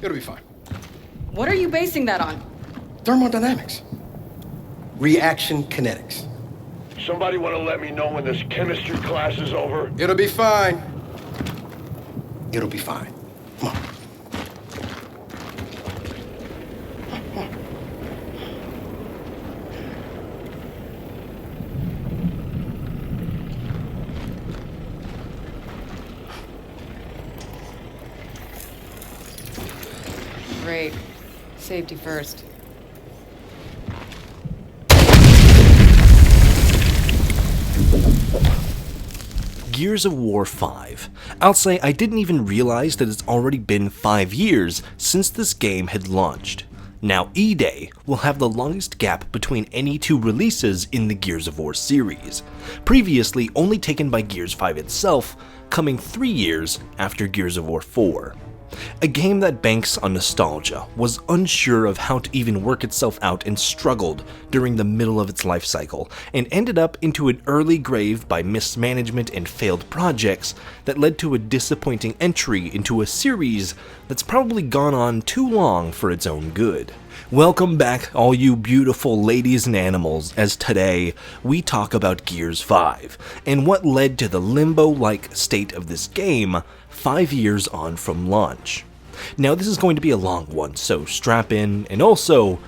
It'll be fine. What are you basing that on? Thermodynamics. Reaction kinetics. Somebody want to let me know when this chemistry class is over? It'll be fine. It'll be fine. Come on. Great. Safety first. Gears of War 5. I'll say I didn't even realize that it's already been 5 years since this game had launched. Now E-Day will have the longest gap between any two releases in the Gears of War series, previously only taken by Gears 5 itself, coming 3 years after Gears of War 4. A game that banks on nostalgia, was unsure of how to even work itself out and struggled during the middle of its life cycle, and ended up into an early grave by mismanagement and failed projects that led to a disappointing entry into a series that's probably gone on too long for its own good. Welcome back, all you beautiful ladies and animals, as today we talk about Gears 5, and what led to the limbo-like state of this game 5 years on from launch. Now this is going to be a long one, so strap in, and also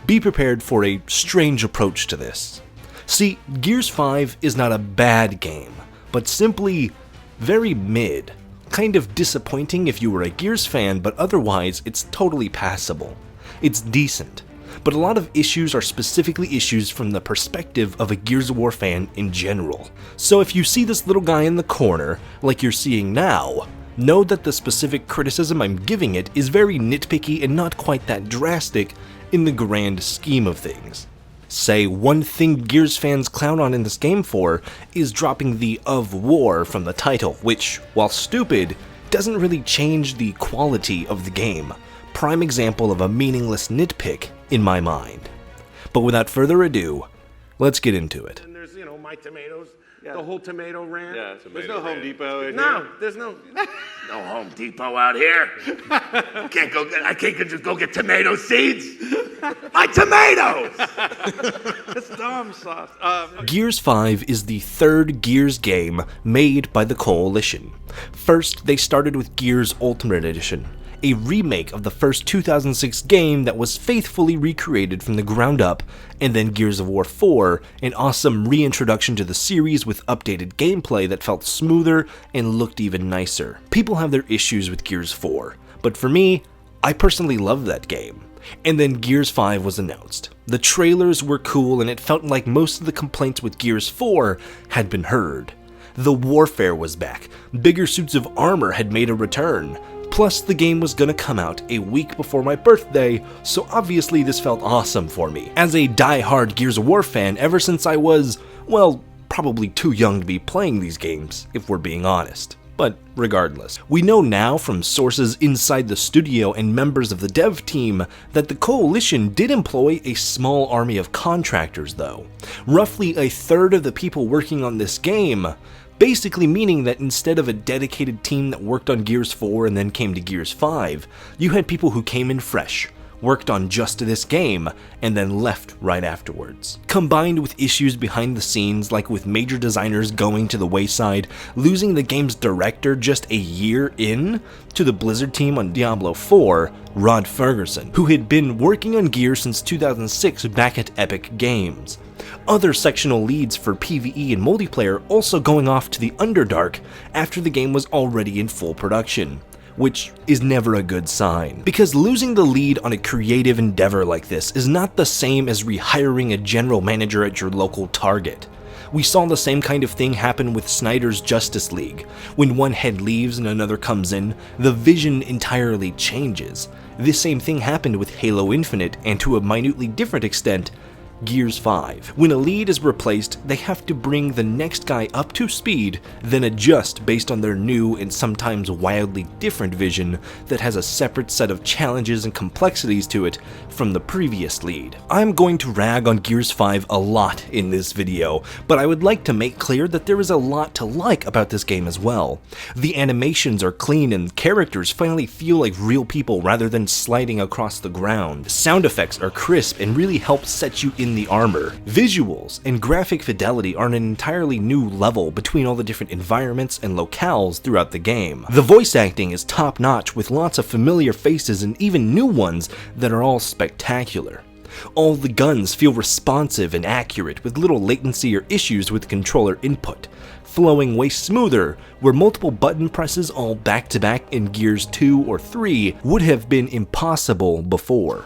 be prepared for a strange approach to this. See, Gears 5 is not a bad game, but simply very mid. Kind of disappointing if you were a Gears fan, but otherwise it's totally passable. It's decent, but a lot of issues are specifically issues from the perspective of a Gears of War fan in general. So if you see this little guy in the corner, like you're seeing now, know that the specific criticism I'm giving it is very nitpicky and not quite that drastic in the grand scheme of things. Say, one thing Gears fans clown on in this game for is dropping the "of war" from the title, which, while stupid, doesn't really change the quality of the game. Prime example of a meaningless nitpick in my mind. But without further ado, let's get into it. And there's, My Tomatoes, the whole tomato rant. Yeah, there's no Home Depot in No, here. there's no Home Depot out here. I can't just go get tomato seeds. My tomatoes! It's dumb sauce. Gears 5 is the third Gears game made by the Coalition. First, they started with Gears Ultimate Edition, a remake of the first 2006 game that was faithfully recreated from the ground up, and then Gears of War 4, an awesome reintroduction to the series with updated gameplay that felt smoother and looked even nicer. People have their issues with Gears 4, but for me, I personally love that game. And then Gears 5 was announced. The trailers were cool, and it felt like most of the complaints with Gears 4 had been heard. The warfare was back, bigger suits of armor had made a return, plus the game was gonna come out a week before my birthday, so obviously this felt awesome for me, as a die-hard Gears of War fan ever since I was, well, probably too young to be playing these games, if we're being honest. But regardless, we know now from sources inside the studio and members of the dev team that the Coalition did employ a small army of contractors though. Roughly a third of the people working on this game, basically meaning that instead of a dedicated team that worked on Gears 4 and then came to Gears 5, you had people who came in fresh, worked on just this game, and then left right afterwards. Combined with issues behind the scenes, like with major designers going to the wayside, losing the game's director just a year in to the Blizzard team on Diablo 4, Rod Ferguson, who had been working on Gears since 2006 back at Epic Games. Other sectional leads for PvE and multiplayer also going off to the Underdark after the game was already in full production, which is never a good sign. Because losing the lead on a creative endeavor like this is not the same as rehiring a general manager at your local Target. We saw the same kind of thing happen with Snyder's Justice League. When one head leaves and another comes in, the vision entirely changes. This same thing happened with Halo Infinite, and to a minutely different extent, Gears 5. When a lead is replaced, they have to bring the next guy up to speed, then adjust based on their new and sometimes wildly different vision that has a separate set of challenges and complexities to it from the previous lead. I'm going to rag on Gears 5 a lot in this video, but I would like to make clear that there is a lot to like about this game as well. The animations are clean and characters finally feel like real people rather than sliding across the ground. Sound effects are crisp and really help set you in the armor. Visuals and graphic fidelity are on an entirely new level between all the different environments and locales throughout the game. The voice acting is top notch with lots of familiar faces and even new ones that are all spectacular. All the guns feel responsive and accurate with little latency or issues with controller input, flowing way smoother, where multiple button presses all back to back in Gears 2 or 3 would have been impossible before.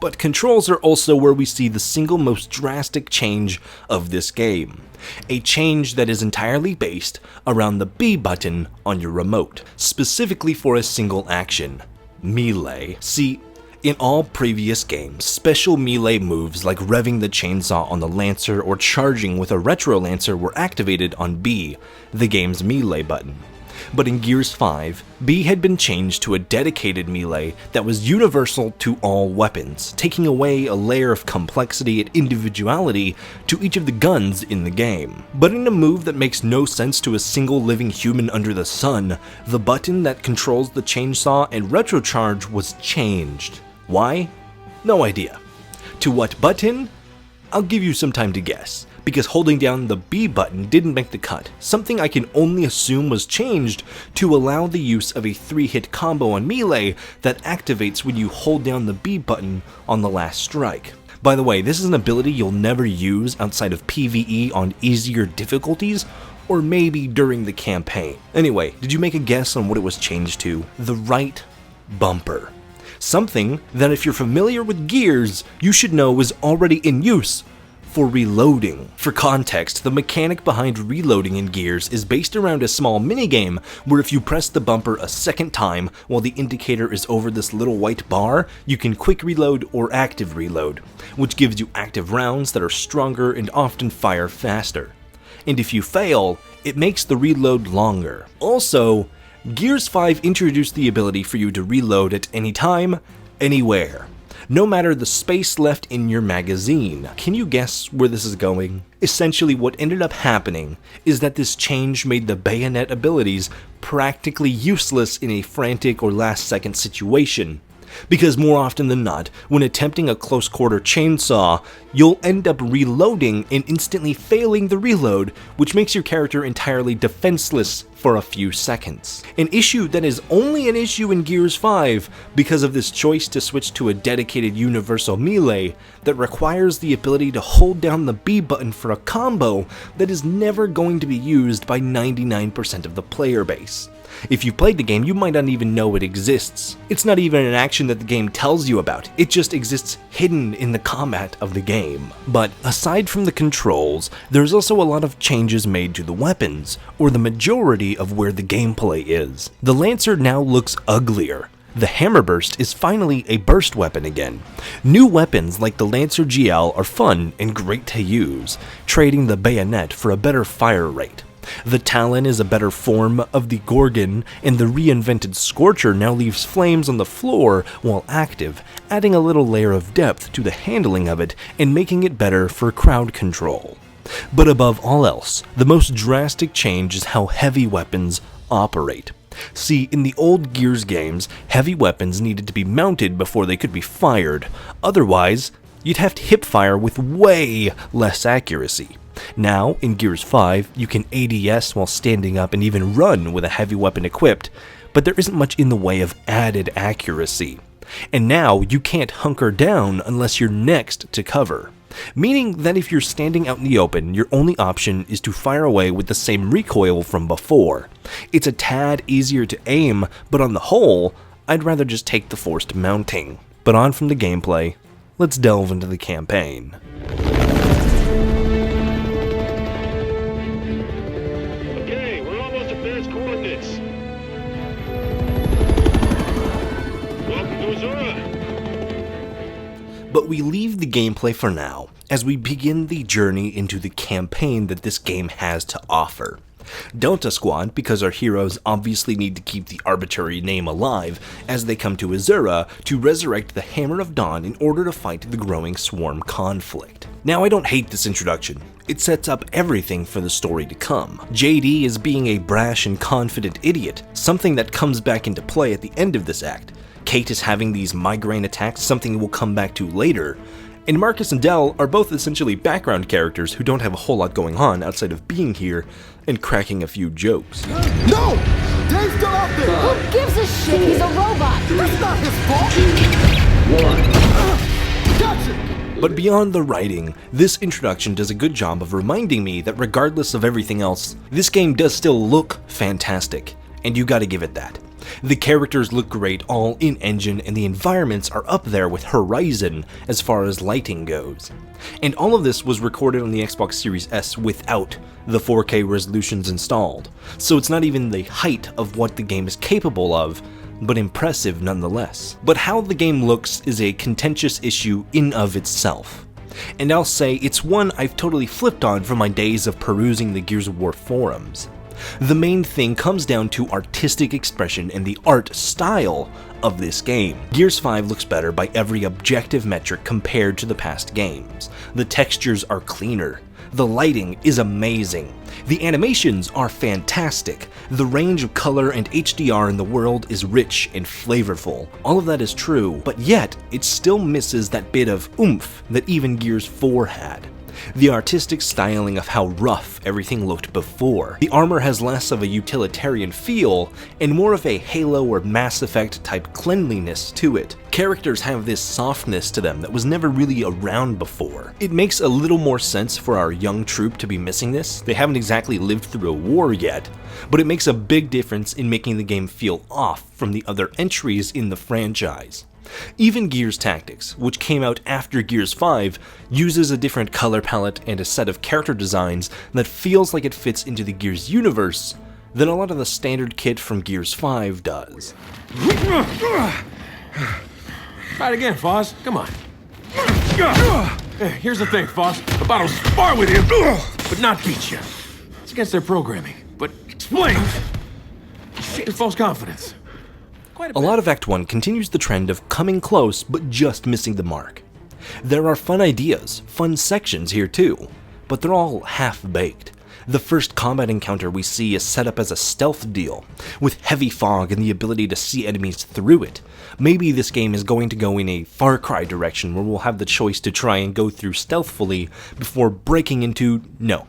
But controls are also where we see the single most drastic change of this game. A change that is entirely based around the B button on your remote, specifically for a single action, melee. See, in all previous games, special melee moves like revving the chainsaw on the Lancer or charging with a Retro Lancer were activated on B, the game's melee button. But in Gears 5, B had been changed to a dedicated melee that was universal to all weapons, taking away a layer of complexity and individuality to each of the guns in the game. But in a move that makes no sense to a single living human under the sun, the button that controls the chainsaw and retrocharge was changed. Why? No idea. To what button? I'll give you some time to guess, because holding down the B button didn't make the cut, something I can only assume was changed to allow the use of a 3-hit combo on melee that activates when you hold down the B button on the last strike. By the way, this is an ability you'll never use outside of PvE on easier difficulties, or maybe during the campaign. Anyway, did you make a guess on what it was changed to? The right bumper. Something that if you're familiar with Gears, you should know is already in use for reloading. For context, the mechanic behind reloading in Gears is based around a small minigame where if you press the bumper a second time while the indicator is over this little white bar, you can quick reload or active reload, which gives you active rounds that are stronger and often fire faster. And if you fail, it makes the reload longer. Also, Gears 5 introduced the ability for you to reload at any time, anywhere, no matter the space left in your magazine. Can you guess where this is going? Essentially, what ended up happening is that this change made the bayonet abilities practically useless in a frantic or last-second situation. Because more often than not, when attempting a close-quarter chainsaw, you'll end up reloading and instantly failing the reload, which makes your character entirely defenseless for a few seconds. An issue that is only an issue in Gears 5 because of this choice to switch to a dedicated universal melee that requires the ability to hold down the B button for a combo that is never going to be used by 99% of the player base. If you've played the game, you might not even know it exists. It's not even an action that the game tells you about, it just exists hidden in the combat of the game. But aside from the controls, there's also a lot of changes made to the weapons, or the majority of where the gameplay is. The Lancer now looks uglier. The Hammer Burst is finally a burst weapon again. New weapons like the Lancer GL are fun and great to use, trading the bayonet for a better fire rate. The Talon is a better form of the Gorgon, and the reinvented Scorcher now leaves flames on the floor while active, adding a little layer of depth to the handling of it and making it better for crowd control. But above all else, the most drastic change is how heavy weapons operate. See, in the old Gears games, heavy weapons needed to be mounted before they could be fired, otherwise, you'd have to hip fire with way less accuracy. Now, in Gears 5, you can ADS while standing up and even run with a heavy weapon equipped, but there isn't much in the way of added accuracy. And now, you can't hunker down unless you're next to cover. Meaning that if you're standing out in the open, your only option is to fire away with the same recoil from before. It's a tad easier to aim, but on the whole, I'd rather just take the forced mounting. But on from the gameplay, let's delve into the campaign. But we leave the gameplay for now, as we begin the journey into the campaign that this game has to offer. Delta Squad, because our heroes obviously need to keep the arbitrary name alive as they come to Azura to resurrect the Hammer of Dawn in order to fight the growing Swarm conflict. Now, I don't hate this introduction. It sets up everything for the story to come. JD is being a brash and confident idiot, something that comes back into play at the end of this act. Kate is having these migraine attacks, something we'll come back to later. And Marcus and Del are both essentially background characters who don't have a whole lot going on outside of being here and cracking a few jokes. No! Dave's still out there! Who gives a shit? He's a robot! That's not his fault! Gotcha! But beyond the writing, this introduction does a good job of reminding me that regardless of everything else, this game does still look fantastic, and you gotta give it that. The characters look great all in engine, and the environments are up there with Horizon as far as lighting goes. And all of this was recorded on the Xbox Series S without the 4K resolutions installed, so it's not even the height of what the game is capable of, but impressive nonetheless. But how the game looks is a contentious issue in of itself. And I'll say it's one I've totally flipped on from my days of perusing the Gears of War forums. The main thing comes down to artistic expression and the art style of this game. Gears 5 looks better by every objective metric compared to the past games. The textures are cleaner. The lighting is amazing. The animations are fantastic. The range of color and HDR in the world is rich and flavorful. All of that is true, but yet it still misses that bit of oomph that even Gears 4 had. The artistic styling of how rough everything looked before. The armor has less of a utilitarian feel and more of a Halo or Mass Effect type cleanliness to it. Characters have this softness to them that was never really around before. It makes a little more sense for our young troop to be missing this. They haven't exactly lived through a war yet, but it makes a big difference in making the game feel off from the other entries in the franchise. Even Gears Tactics, which came out after Gears 5, uses a different color palette and a set of character designs that feels like it fits into the Gears universe than a lot of the standard kit from Gears 5 does. Try it again, Foz. Come on. Here's the thing, Foz. The bottle's spar with you, but not beat you. It's against their programming, but explains false confidence. A lot of Act 1 continues the trend of coming close but just missing the mark. There are fun ideas, fun sections here too, but they're all half-baked. The first combat encounter we see is set up as a stealth deal, with heavy fog and the ability to see enemies through it. Maybe this game is going to go in a Far Cry direction where we'll have the choice to try and go through stealthfully before breaking into... No.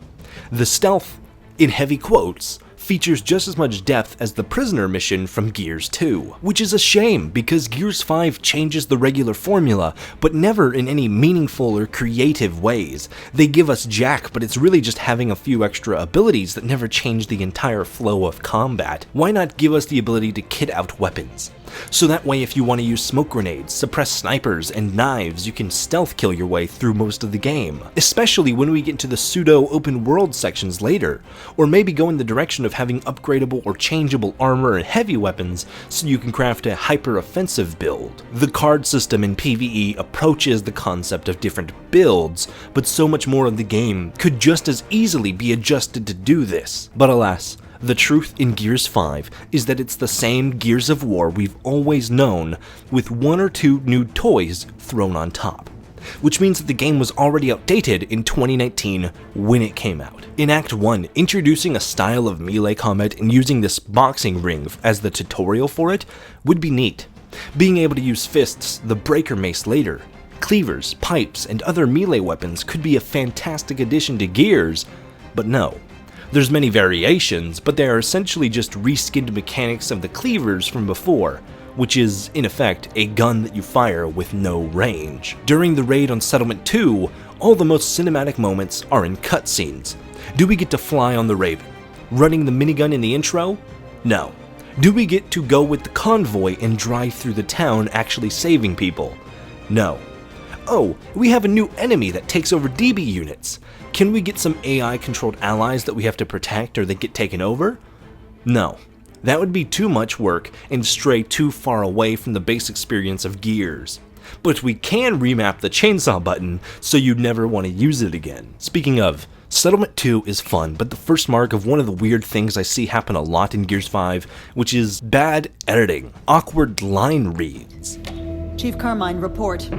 The stealth, in heavy quotes, features just as much depth as the prisoner mission from Gears 2, which is a shame because Gears 5 changes the regular formula, but never in any meaningful or creative ways. They give us Jack, but it's really just having a few extra abilities that never change the entire flow of combat. Why not give us the ability to kit out weapons? So that way if you want to use smoke grenades, suppress snipers, and knives, you can stealth kill your way through most of the game. Especially when we get into the pseudo open world sections later, or maybe go in the direction of having upgradable or changeable armor and heavy weapons so you can craft a hyper-offensive build. The card system in PvE approaches the concept of different builds, but so much more of the game could just as easily be adjusted to do this. But alas, the truth in Gears 5 is that it's the same Gears of War we've always known, with one or two new toys thrown on top. Which means that the game was already outdated in 2019 when it came out. In Act 1, introducing a style of melee combat and using this boxing ring as the tutorial for it would be neat. Being able to use fists, the breaker mace later, cleavers, pipes, and other melee weapons could be a fantastic addition to Gears, but no. There's many variations, but they are essentially just reskinned mechanics of the cleavers from before, which is, in effect, a gun that you fire with no range. During the raid on Settlement 2, all the most cinematic moments are in cutscenes. Do we get to fly on the Raven? Running the minigun in the intro? No. Do we get to go with the convoy and drive through the town actually saving people? No. Oh, we have a new enemy that takes over DB units. Can we get some AI-controlled allies that we have to protect or that get taken over? No. That would be too much work and stray too far away from the base experience of Gears. But we can remap the chainsaw button so you'd never want to use it again. Speaking of, Settlement 2 is fun, but the first mark of one of the weird things I see happen a lot in Gears 5, which is bad editing. Awkward line reads. Chief Carmine, report.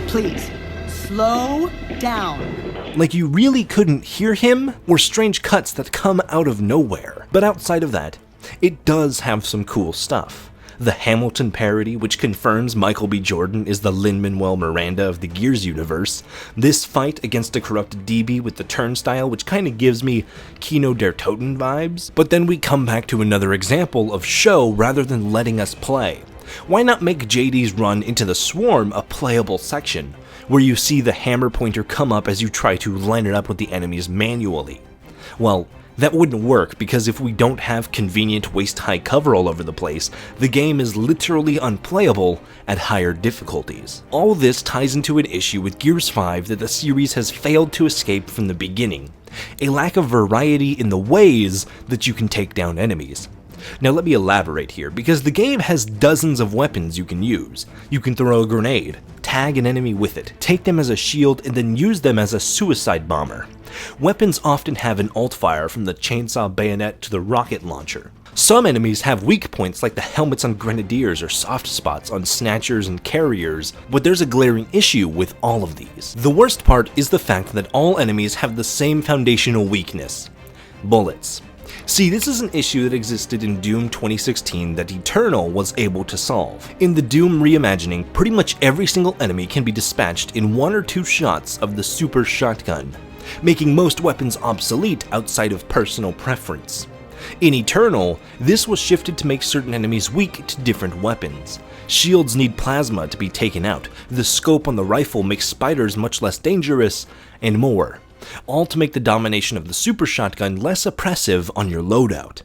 Please, slow down. Like you really couldn't hear him, or strange cuts that come out of nowhere. But outside of that, it does have some cool stuff. The Hamilton parody, which confirms Michael B. Jordan is the Lin-Manuel Miranda of the Gears universe. This fight against a corrupted DB with the turnstile, which kinda gives me Kino der Toten vibes. But then we come back to another example of show rather than letting us play. Why not make JD's run into the Swarm a playable section, where you see the hammer pointer come up as you try to line it up with the enemies manually? Well, that wouldn't work, because if we don't have convenient waist-high cover all over the place, the game is literally unplayable at higher difficulties. All this ties into an issue with Gears 5 that the series has failed to escape from the beginning: a lack of variety in the ways that you can take down enemies. Now let me elaborate here, because the game has dozens of weapons you can use. You can throw a grenade, tag an enemy with it, take them as a shield, and then use them as a suicide bomber. Weapons often have an alt-fire from the chainsaw bayonet to the rocket launcher. Some enemies have weak points like the helmets on grenadiers or soft spots on snatchers and carriers, but there's a glaring issue with all of these. The worst part is the fact that all enemies have the same foundational weakness: bullets. See, this is an issue that existed in Doom 2016 that Eternal was able to solve. In the Doom reimagining, pretty much every single enemy can be dispatched in 1 or 2 shots of the super shotgun, making most weapons obsolete outside of personal preference. In Eternal, this was shifted to make certain enemies weak to different weapons. Shields need plasma to be taken out, the scope on the rifle makes spiders much less dangerous, and more. All to make the domination of the super shotgun less oppressive on your loadout.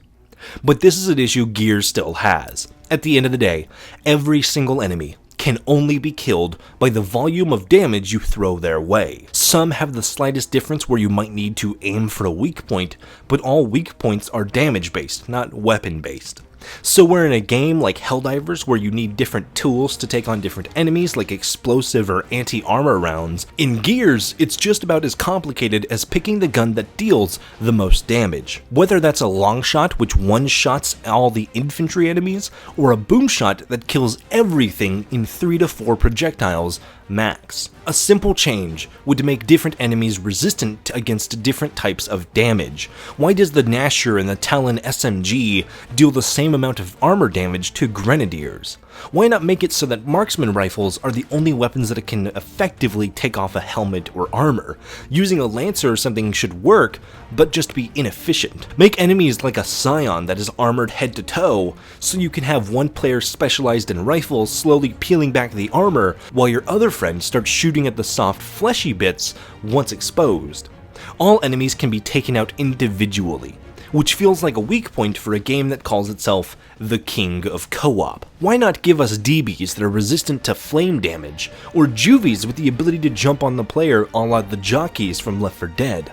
But this is an issue Gears still has. At the end of the day, every single enemy can only be killed by the volume of damage you throw their way. Some have the slightest difference where you might need to aim for a weak point, but all weak points are damage based, not weapon based. So we're in a game like Helldivers where you need different tools to take on different enemies like explosive or anti-armor rounds. In Gears, it's just about as complicated as picking the gun that deals the most damage. Whether that's a long shot which one-shots all the infantry enemies, or a boom shot that kills everything in 3 to 4 projectiles max. A simple change would make different enemies resistant against different types of damage. Why does the Gnasher and the Talon SMG deal the same amount of armor damage to grenadiers? Why not make it so that marksman rifles are the only weapons that can effectively take off a helmet or armor? Using a lancer or something should work, but just be inefficient. Make enemies like a Scion that is armored head to toe, so you can have one player specialized in rifles slowly peeling back the armor, while your other friend starts shooting at the soft fleshy bits once exposed. All enemies can be taken out individually, which feels like a weak point for a game that calls itself the king of co-op. Why not give us DBs that are resistant to flame damage, or juvies with the ability to jump on the player a la the jockeys from Left 4 Dead?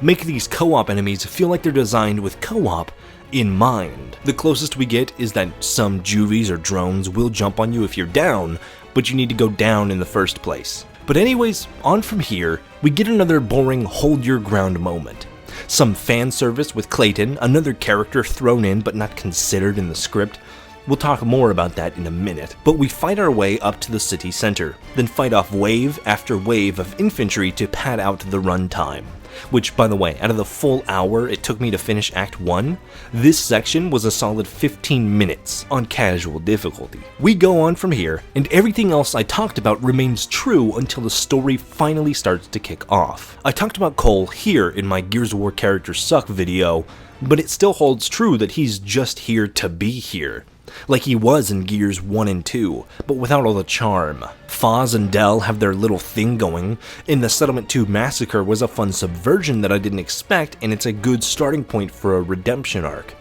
Make these co-op enemies feel like they're designed with co-op in mind. The closest we get is that some juvies or drones will jump on you if you're down, but you need to go down in the first place. But anyways, on from here, we get another boring hold your ground moment. Some fan service with Clayton, another character thrown in but not considered in the script. We'll talk more about that in a minute. But we fight our way up to the city center, then fight off wave after wave of infantry to pad out the runtime. Which, by the way, out of the full hour it took me to finish Act 1, this section was a solid 15 minutes on casual difficulty. We go on from here, and everything else I talked about remains true until the story finally starts to kick off. I talked about Cole here in my Gears of War Characters Suck video, but it still holds true that he's just here to be here. Like he was in Gears 1 and 2, but without all the charm. Foz and Del have their little thing going, and the Settlement 2 Massacre was a fun subversion that I didn't expect, and it's a good starting point for a redemption arc.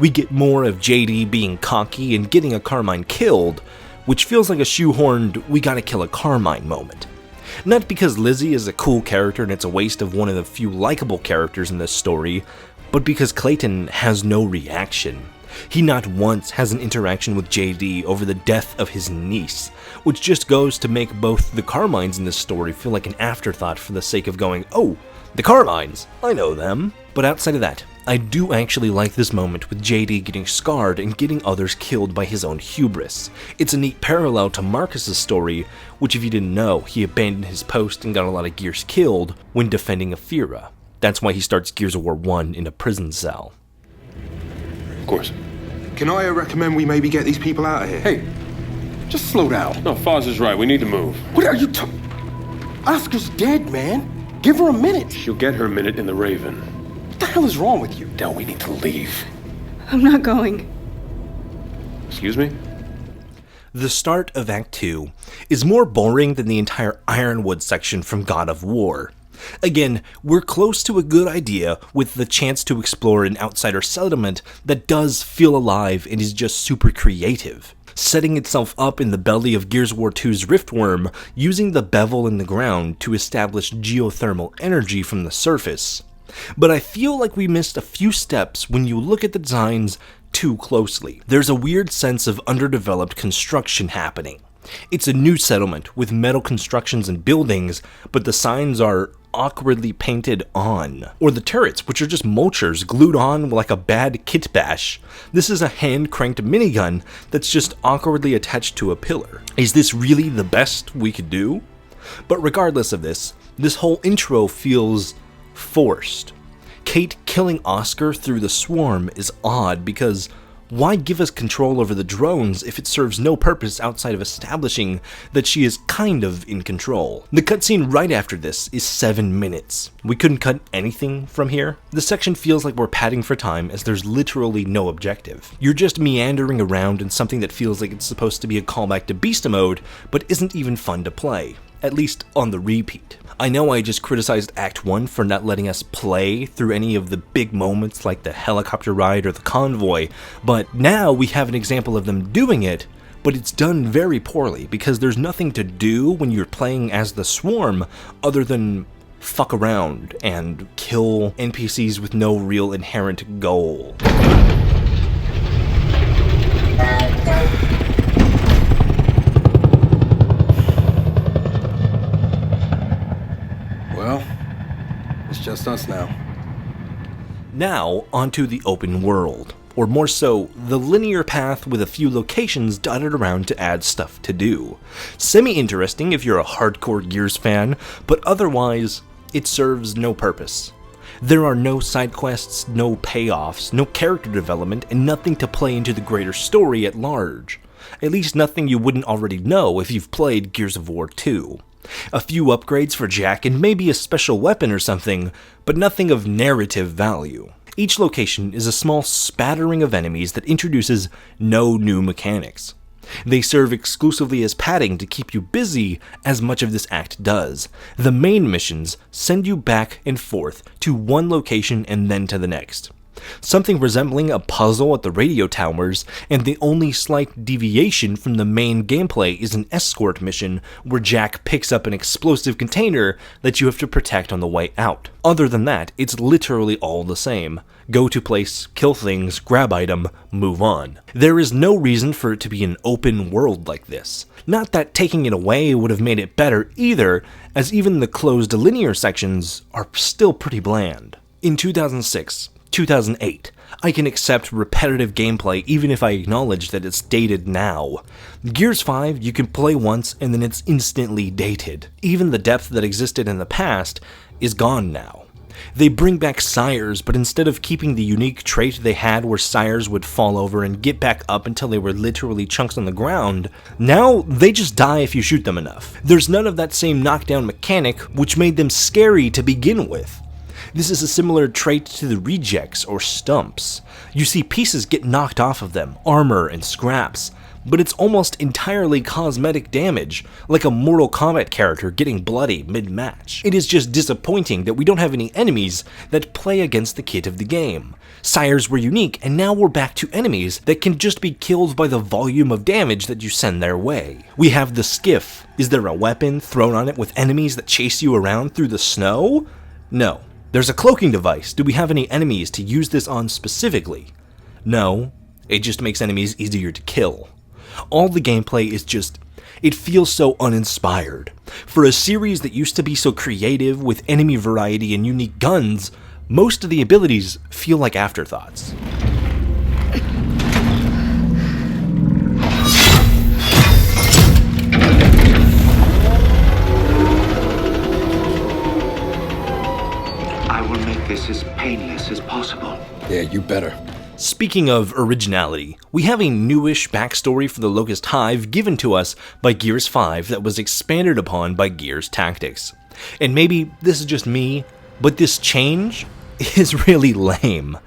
We get more of JD being cocky and getting a Carmine killed, which feels like a shoehorned we gotta kill a Carmine moment. Not because Lizzie is a cool character and it's a waste of one of the few likable characters in this story, but because Clayton has no reaction. He not once has an interaction with JD over the death of his niece, which just goes to make both the Carmines in this story feel like an afterthought for the sake of going, oh, the Carmines, I know them. But outside of that, I do actually like this moment with JD getting scarred and getting others killed by his own hubris. It's a neat parallel to Marcus's story, which if you didn't know, he abandoned his post and got a lot of Gears killed when defending Aphira. That's why he starts Gears of War 1 in a prison cell. Of course. Can I recommend we maybe get these people out of here? Hey, just slow down. No, Foz is right. We need to move. What are you talking? Oscar's dead, man. Give her a minute. She'll get her minute in the Raven. What the hell is wrong with you? Now we need to leave. I'm not going. Excuse me? The start of Act 2 is more boring than the entire Ironwood section from God of War. Again, we're close to a good idea with the chance to explore an outsider settlement that does feel alive and is just super creative, setting itself up in the belly of Gears of War 2's Riftworm, using the bevel in the ground to establish geothermal energy from the surface. But I feel like we missed a few steps when you look at the designs too closely. There's a weird sense of underdeveloped construction happening. It's a new settlement with metal constructions and buildings, but the signs are awkwardly painted on. Or the turrets, which are just mulchers glued on like a bad kit bash. This is a hand-cranked minigun that's just awkwardly attached to a pillar. Is this really the best we could do? But regardless of this whole intro feels forced. Kate killing Oscar through the swarm is odd because why give us control over the drones if it serves no purpose outside of establishing that she is kind of in control? The cutscene right after this is 7 minutes. We couldn't cut anything from here. The section feels like we're padding for time as there's literally no objective. You're just meandering around in something that feels like it's supposed to be a callback to Beast Mode, but isn't even fun to play, at least on the repeat. I know I just criticized Act 1 for not letting us play through any of the big moments like the helicopter ride or the convoy, but now we have an example of them doing it, but it's done very poorly because there's nothing to do when you're playing as the Swarm other than fuck around and kill NPCs with no real inherent goal. Well, it's just us now. Now, onto the open world, or more so, the linear path with a few locations dotted around to add stuff to do. Semi-interesting if you're a hardcore Gears fan, but otherwise, it serves no purpose. There are no side quests, no payoffs, no character development, and nothing to play into the greater story at large. At least nothing you wouldn't already know if you've played Gears of War 2. A few upgrades for Jack and maybe a special weapon or something, but nothing of narrative value. Each location is a small spattering of enemies that introduces no new mechanics. They serve exclusively as padding to keep you busy, as much of this act does. The main missions send you back and forth to one location and then to the next. Something resembling a puzzle at the radio towers, and the only slight deviation from the main gameplay is an escort mission where Jack picks up an explosive container that you have to protect on the way out. Other than that, it's literally all the same. Go to place, kill things, grab item, move on. There is no reason for it to be an open world like this. Not that taking it away would have made it better either, as even the closed linear sections are still pretty bland. In 2006, 2008, I can accept repetitive gameplay even if I acknowledge that it's dated now. Gears 5 you can play once and then it's instantly dated. Even the depth that existed in the past is gone now. They bring back sires, but instead of keeping the unique trait they had where sires would fall over and get back up until they were literally chunks on the ground, now they just die if you shoot them enough. There's none of that same knockdown mechanic which made them scary to begin with. This is a similar trait to the rejects or stumps. You see pieces get knocked off of them, armor and scraps, but it's almost entirely cosmetic damage, like a Mortal Kombat character getting bloody mid-match. It is just disappointing that we don't have any enemies that play against the kit of the game. Sires were unique, and now we're back to enemies that can just be killed by the volume of damage that you send their way. We have the skiff. Is there a weapon thrown on it with enemies that chase you around through the snow? No. There's a cloaking device. Do we have any enemies to use this on specifically? No. It just makes enemies easier to kill. All the gameplay is just... it feels so uninspired. For a series that used to be so creative with enemy variety and unique guns, most of the abilities feel like afterthoughts. I will make this as painless as possible. Yeah, you better. Speaking of originality, we have a newish backstory for the Locust Hive given to us by Gears 5 that was expanded upon by Gears Tactics. And maybe this is just me, but this change is really lame.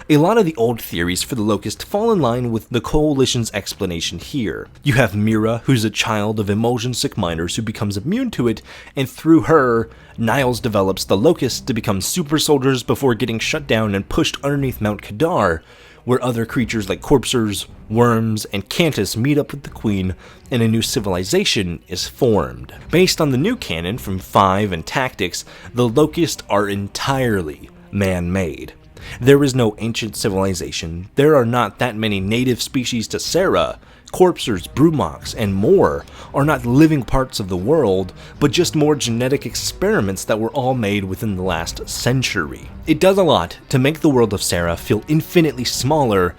A lot of the old theories for the Locust fall in line with the Coalition's explanation here. You have Mira, who's a child of emulsion-sick miners who becomes immune to it, and through her, Niles develops the Locust to become super soldiers before getting shut down and pushed underneath Mount Kadar, where other creatures like Corpsers, Worms, and Cantus meet up with the Queen, and a new civilization is formed. Based on the new canon from 5 and Tactics, the Locust are entirely man-made. There is no ancient civilization, there are not that many native species to Sarah. Corpsers, Brumox, and more are not living parts of the world, but just more genetic experiments that were all made within the last century. It does a lot to make the world of Sarah feel infinitely smaller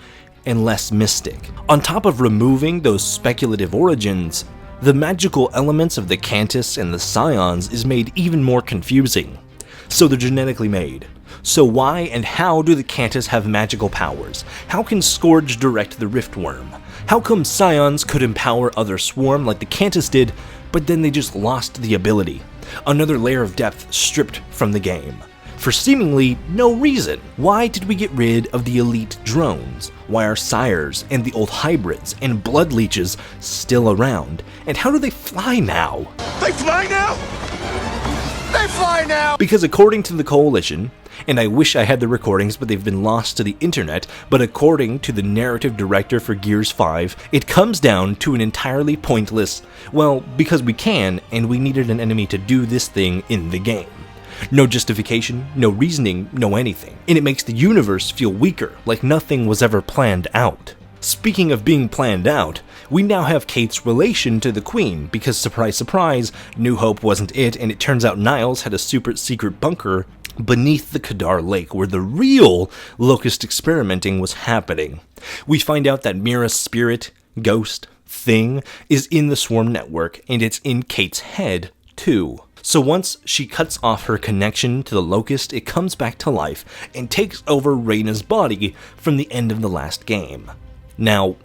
and less mystic. On top of removing those speculative origins, the magical elements of the Cantus and the Scions is made even more confusing. So they're genetically made. So why and how do the Cantus have magical powers? How can Scourge direct the Riftworm? How come Scions could empower other Swarm like the Cantus did, but then they just lost the ability? Another layer of depth stripped from the game. For seemingly no reason. Why did we get rid of the elite drones? Why are Sires and the old hybrids and blood leeches still around? And how do they fly now? They fly now? They fly now! Because according to the Coalition, and I wish I had the recordings but they've been lost to the internet, but according to the narrative director for Gears 5, it comes down to an entirely pointless, well, because we can, and we needed an enemy to do this thing in the game. No justification, no reasoning, no anything. And it makes the universe feel weaker, like nothing was ever planned out. Speaking of being planned out, we now have Kate's relation to the Queen, because surprise surprise, New Hope wasn't it, and it turns out Niles had a super secret bunker beneath the Kadar Lake where the real Locust experimenting was happening. We find out that Mira's spirit, ghost, thing is in the Swarm network, and it's in Kate's head too. So once she cuts off her connection to the Locust, it comes back to life and takes over Reyna's body from the end of the last game. Now,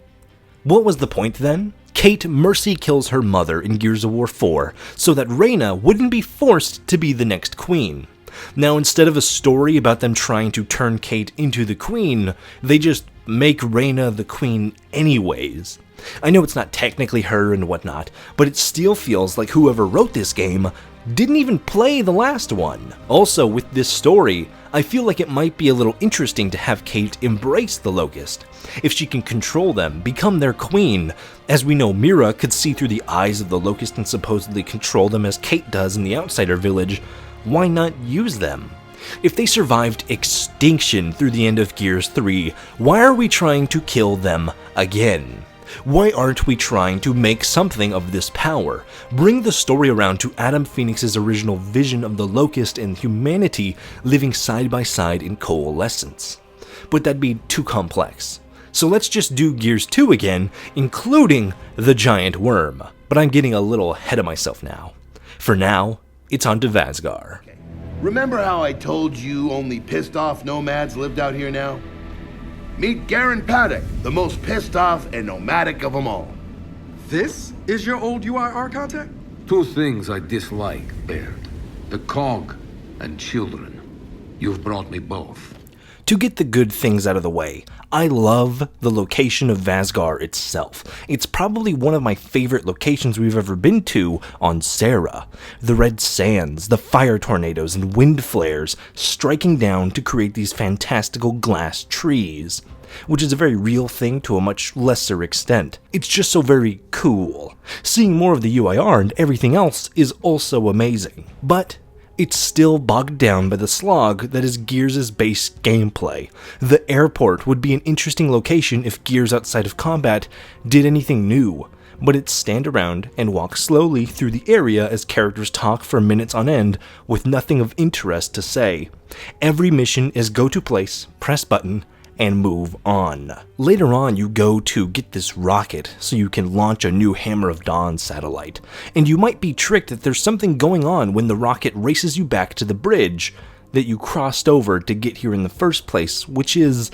what was the point then? Kate mercy kills her mother in Gears of War 4 so that Reyna wouldn't be forced to be the next queen. Now, instead of a story about them trying to turn Kate into the queen, they just make Reyna the queen anyways. I know it's not technically her and whatnot, but it still feels like whoever wrote this game didn't even play the last one. Also, with this story, I feel like it might be a little interesting to have Kate embrace the Locust. If she can control them, become their queen. As we know, Mira could see through the eyes of the Locust and supposedly control them as Kate does in the Outsider Village. Why not use them? If they survived extinction through the end of Gears 3, why are we trying to kill them again? Why aren't we trying to make something of this power? Bring the story around to Adam Phoenix's original vision of the Locust and humanity living side by side in coalescence. But that'd be too complex. So let's just do Gears 2 again, including the giant worm. But I'm getting a little ahead of myself now. For now, it's on to Vasgar. Remember how I told you only pissed off nomads lived out here now? Meet Garen Paddock, the most pissed off and nomadic of them all. This is your old UIR contact? Two things I dislike, Baird. The cog and children. You've brought me both. To get the good things out of the way, I love the location of Vasgar itself. It's probably one of my favorite locations we've ever been to on Sarah. The red sands, the fire tornadoes, and wind flares striking down to create these fantastical glass trees, which is a very real thing to a much lesser extent. It's just so very cool. Seeing more of the UIR and everything else is also amazing. But it's still bogged down by the slog that is Gears' base gameplay. The airport would be an interesting location if Gears outside of combat did anything new, but it's stand around and walk slowly through the area as characters talk for minutes on end with nothing of interest to say. Every mission is go to place, press button, and move on. Later on, you go to get this rocket so you can launch a new Hammer of Dawn satellite, and you might be tricked that there's something going on when the rocket races you back to the bridge that you crossed over to get here in the first place, which is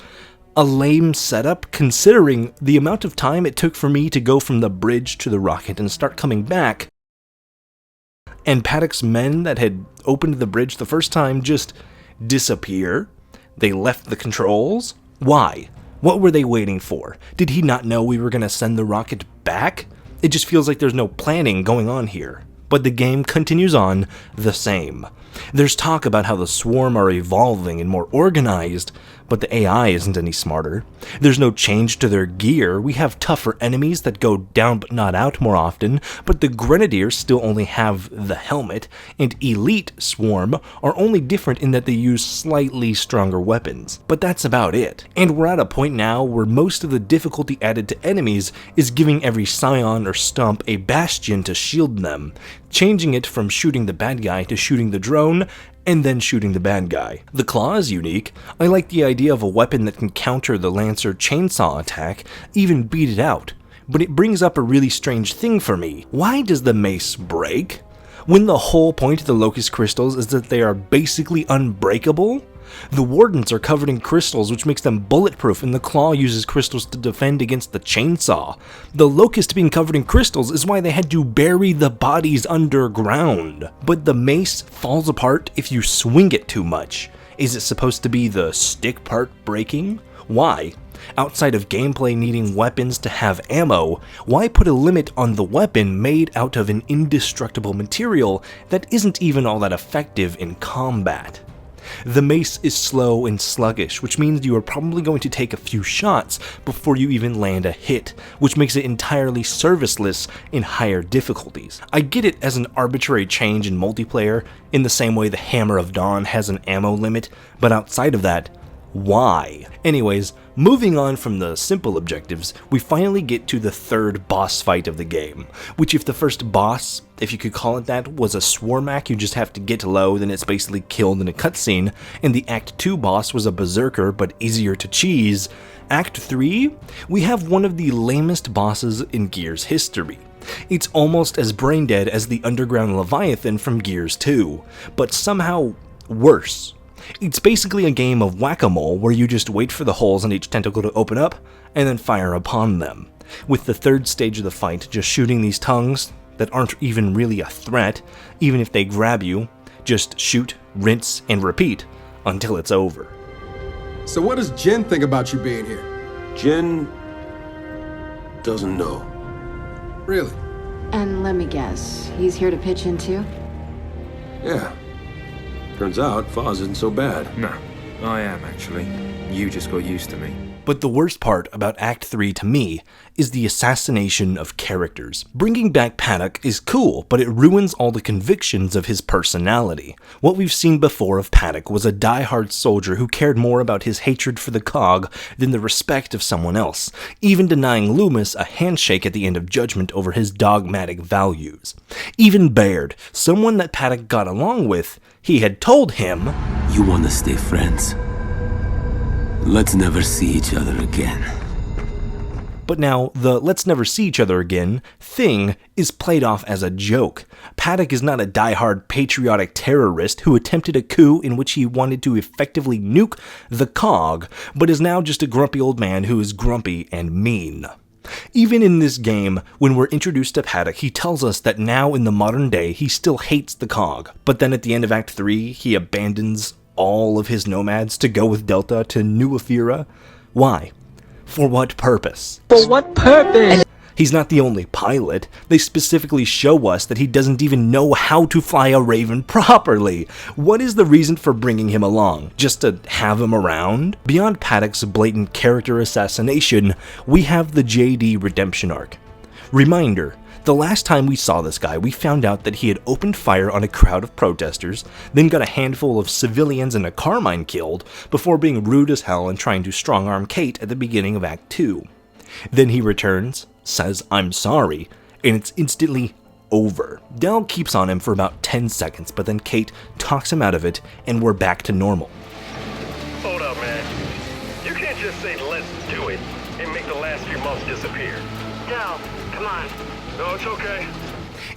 a lame setup considering the amount of time it took for me to go from the bridge to the rocket and start coming back, and Paddock's men that had opened the bridge the first time just disappear. They left the controls. Why? What were they waiting for? Did he not know we were going to send the rocket back? It just feels like there's no planning going on here. But the game continues on the same. There's talk about how the Swarm are evolving and more organized, but the AI isn't any smarter. There's no change to their gear. We have tougher enemies that go down but not out more often, but the Grenadiers still only have the helmet, and Elite Swarm are only different in that they use slightly stronger weapons. But that's about it. And we're at a point now where most of the difficulty added to enemies is giving every Scion or Stump a Bastion to shield them, changing it from shooting the bad guy to shooting the drone, and then shooting the bad guy. The claw is unique. I like the idea of a weapon that can counter the Lancer chainsaw attack, even beat it out. But it brings up a really strange thing for me. Why does the mace break? When the whole point of the Locust crystals is that they are basically unbreakable? The Wardens are covered in crystals, which makes them bulletproof, and the claw uses crystals to defend against the chainsaw. The Locust being covered in crystals is why they had to bury the bodies underground. But the mace falls apart if you swing it too much. Is it supposed to be the stick part breaking? Why? Outside of gameplay needing weapons to have ammo, why put a limit on the weapon made out of an indestructible material that isn't even all that effective in combat? The mace is slow and sluggish, which means you are probably going to take a few shots before you even land a hit, which makes it entirely serviceless in higher difficulties. I get it as an arbitrary change in multiplayer, in the same way the Hammer of Dawn has an ammo limit, but outside of that, why? Anyways, moving on from the simple objectives, we finally get to the third boss fight of the game, which if the first boss, if you could call it that, was a Swarmac you just have to get low, then it's basically killed in a cutscene, and the Act 2 boss was a Berserker but easier to cheese, Act 3, we have one of the lamest bosses in Gears history. It's almost as brain-dead as the Underground Leviathan from Gears 2, but somehow worse. It's basically a game of whack-a-mole where you just wait for the holes in each tentacle to open up and then fire upon them, with the third stage of the fight just shooting these tongues that aren't even really a threat. Even if they grab you, just shoot, rinse, and repeat until it's over. So what does Jin think about you being here? Jin doesn't know. Really? And let me guess, he's here to pitch in too? Yeah. Turns out Foz isn't so bad. No, I am actually. You just got used to me. But the worst part about Act 3 to me is the assassination of characters. Bringing back Paddock is cool, but it ruins all the convictions of his personality. What we've seen before of Paddock was a die-hard soldier who cared more about his hatred for the cog than the respect of someone else, even denying Loomis a handshake at the end of Judgment over his dogmatic values. Even Baird, someone that Paddock got along with, he had told him, "You want to stay friends? Let's never see each other again." But now, the let's never see each other again thing is played off as a joke. Paddock is not a die-hard patriotic terrorist who attempted a coup in which he wanted to effectively nuke the cog, but is now just a grumpy old man who is grumpy and mean. Even in this game, when we're introduced to Paddock, he tells us that now in the modern day, he still hates the cog, but then at the end of Act 3, he abandons all of his nomads to go with Delta to New Ephyra. Why? For what purpose? For what purpose? He's not the only pilot. They specifically show us that he doesn't even know how to fly a Raven properly. What is the reason for bringing him along? Just to have him around? Beyond Paddock's blatant character assassination, we have the JD redemption arc. Reminder, The last time we saw this guy, we found out that he had opened fire on a crowd of protesters, then got a handful of civilians and a Carmine killed, before being rude as hell and trying to strong-arm Kate at the beginning of Act 2. Then he returns, says, "I'm sorry," and it's instantly over. Del keeps on him for about 10 seconds, but then Kate talks him out of it, and we're back to normal. Hold up, man. You can't just say, "Let's do it," and make the last few months disappear. Del, come on. No, it's okay.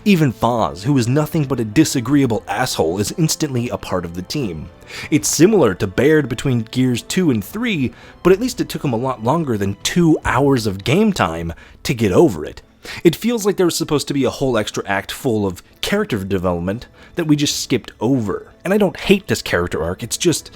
Even Foz, who is nothing but a disagreeable asshole, is instantly a part of the team. It's similar to Baird between Gears 2 and 3, but at least it took him a lot longer than 2 hours of game time to get over it. It feels like there was supposed to be a whole extra act full of character development that we just skipped over. And I don't hate this character arc, it's just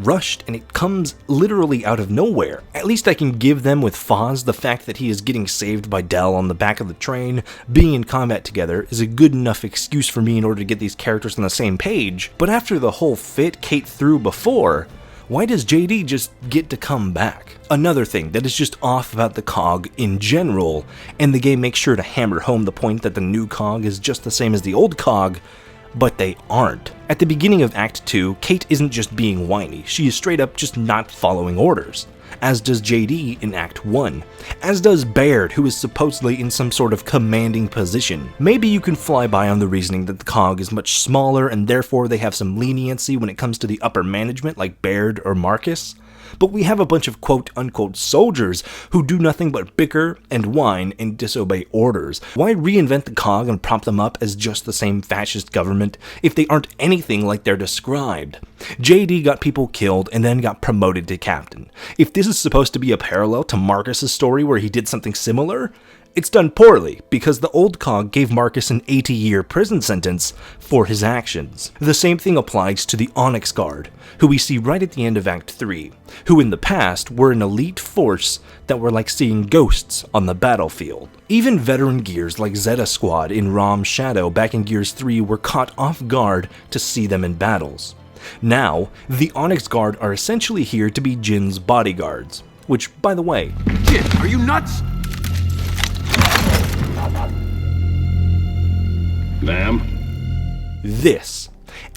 rushed and it comes literally out of nowhere. At least I can give them with Foz the fact that he is getting saved by Del on the back of the train, being in combat together is a good enough excuse for me in order to get these characters on the same page. But after the whole fit Kate threw before, why does JD just get to come back? Another thing that is just off about the COG in general, and the game makes sure to hammer home the point that the new COG is just the same as the old COG, but they aren't. At the beginning of Act 2, Kate isn't just being whiny, she is straight up just not following orders. As does JD in Act 1. As does Baird, who is supposedly in some sort of commanding position. Maybe you can fly by on the reasoning that the COG is much smaller and therefore they have some leniency when it comes to the upper management like Baird or Marcus. But we have a bunch of quote-unquote soldiers who do nothing but bicker and whine and disobey orders. Why reinvent the COG and prop them up as just the same fascist government if they aren't anything like they're described? JD got people killed and then got promoted to captain. If this is supposed to be a parallel to Marcus's story where he did something similar, it's done poorly, because the old COG gave Marcus an 80-year prison sentence for his actions. The same thing applies to the Onyx Guard, who we see right at the end of Act 3, who in the past were an elite force that were like seeing ghosts on the battlefield. Even veteran Gears like Zeta Squad in ROM's Shadow back in Gears 3 were caught off guard to see them in battles. Now, the Onyx Guard are essentially here to be Jin's bodyguards, which, by the way... Jin, are you nuts? Ma'am? This.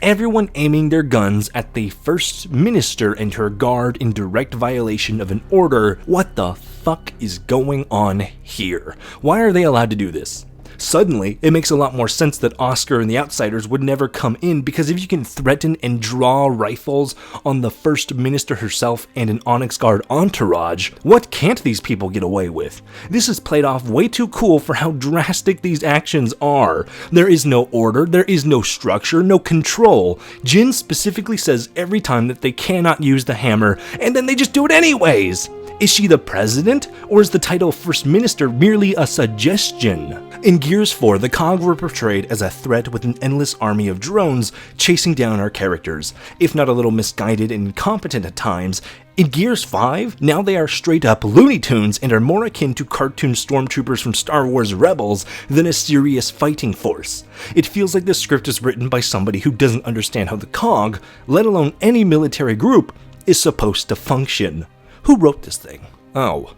Everyone aiming their guns at the First Minister and her guard in direct violation of an order. What the fuck is going on here? Why are they allowed to do this? Suddenly, it makes a lot more sense that Oscar and the Outsiders would never come in, because if you can threaten and draw rifles on the First Minister herself and an Onyx Guard entourage, what can't these people get away with? This is played off way too cool for how drastic these actions are. There is no order, there is no structure, no control. Jin specifically says every time that they cannot use the hammer, and then they just do it anyways. Is she the president, or is the title First Minister merely a suggestion? In Gears 4, the COG were portrayed as a threat with an endless army of drones chasing down our characters. If not a little misguided and incompetent at times, in Gears 5, now they are straight up Looney Tunes and are more akin to cartoon stormtroopers from Star Wars Rebels than a serious fighting force. It feels like the script is written by somebody who doesn't understand how the COG, let alone any military group, is supposed to function. Who wrote this thing? Oh,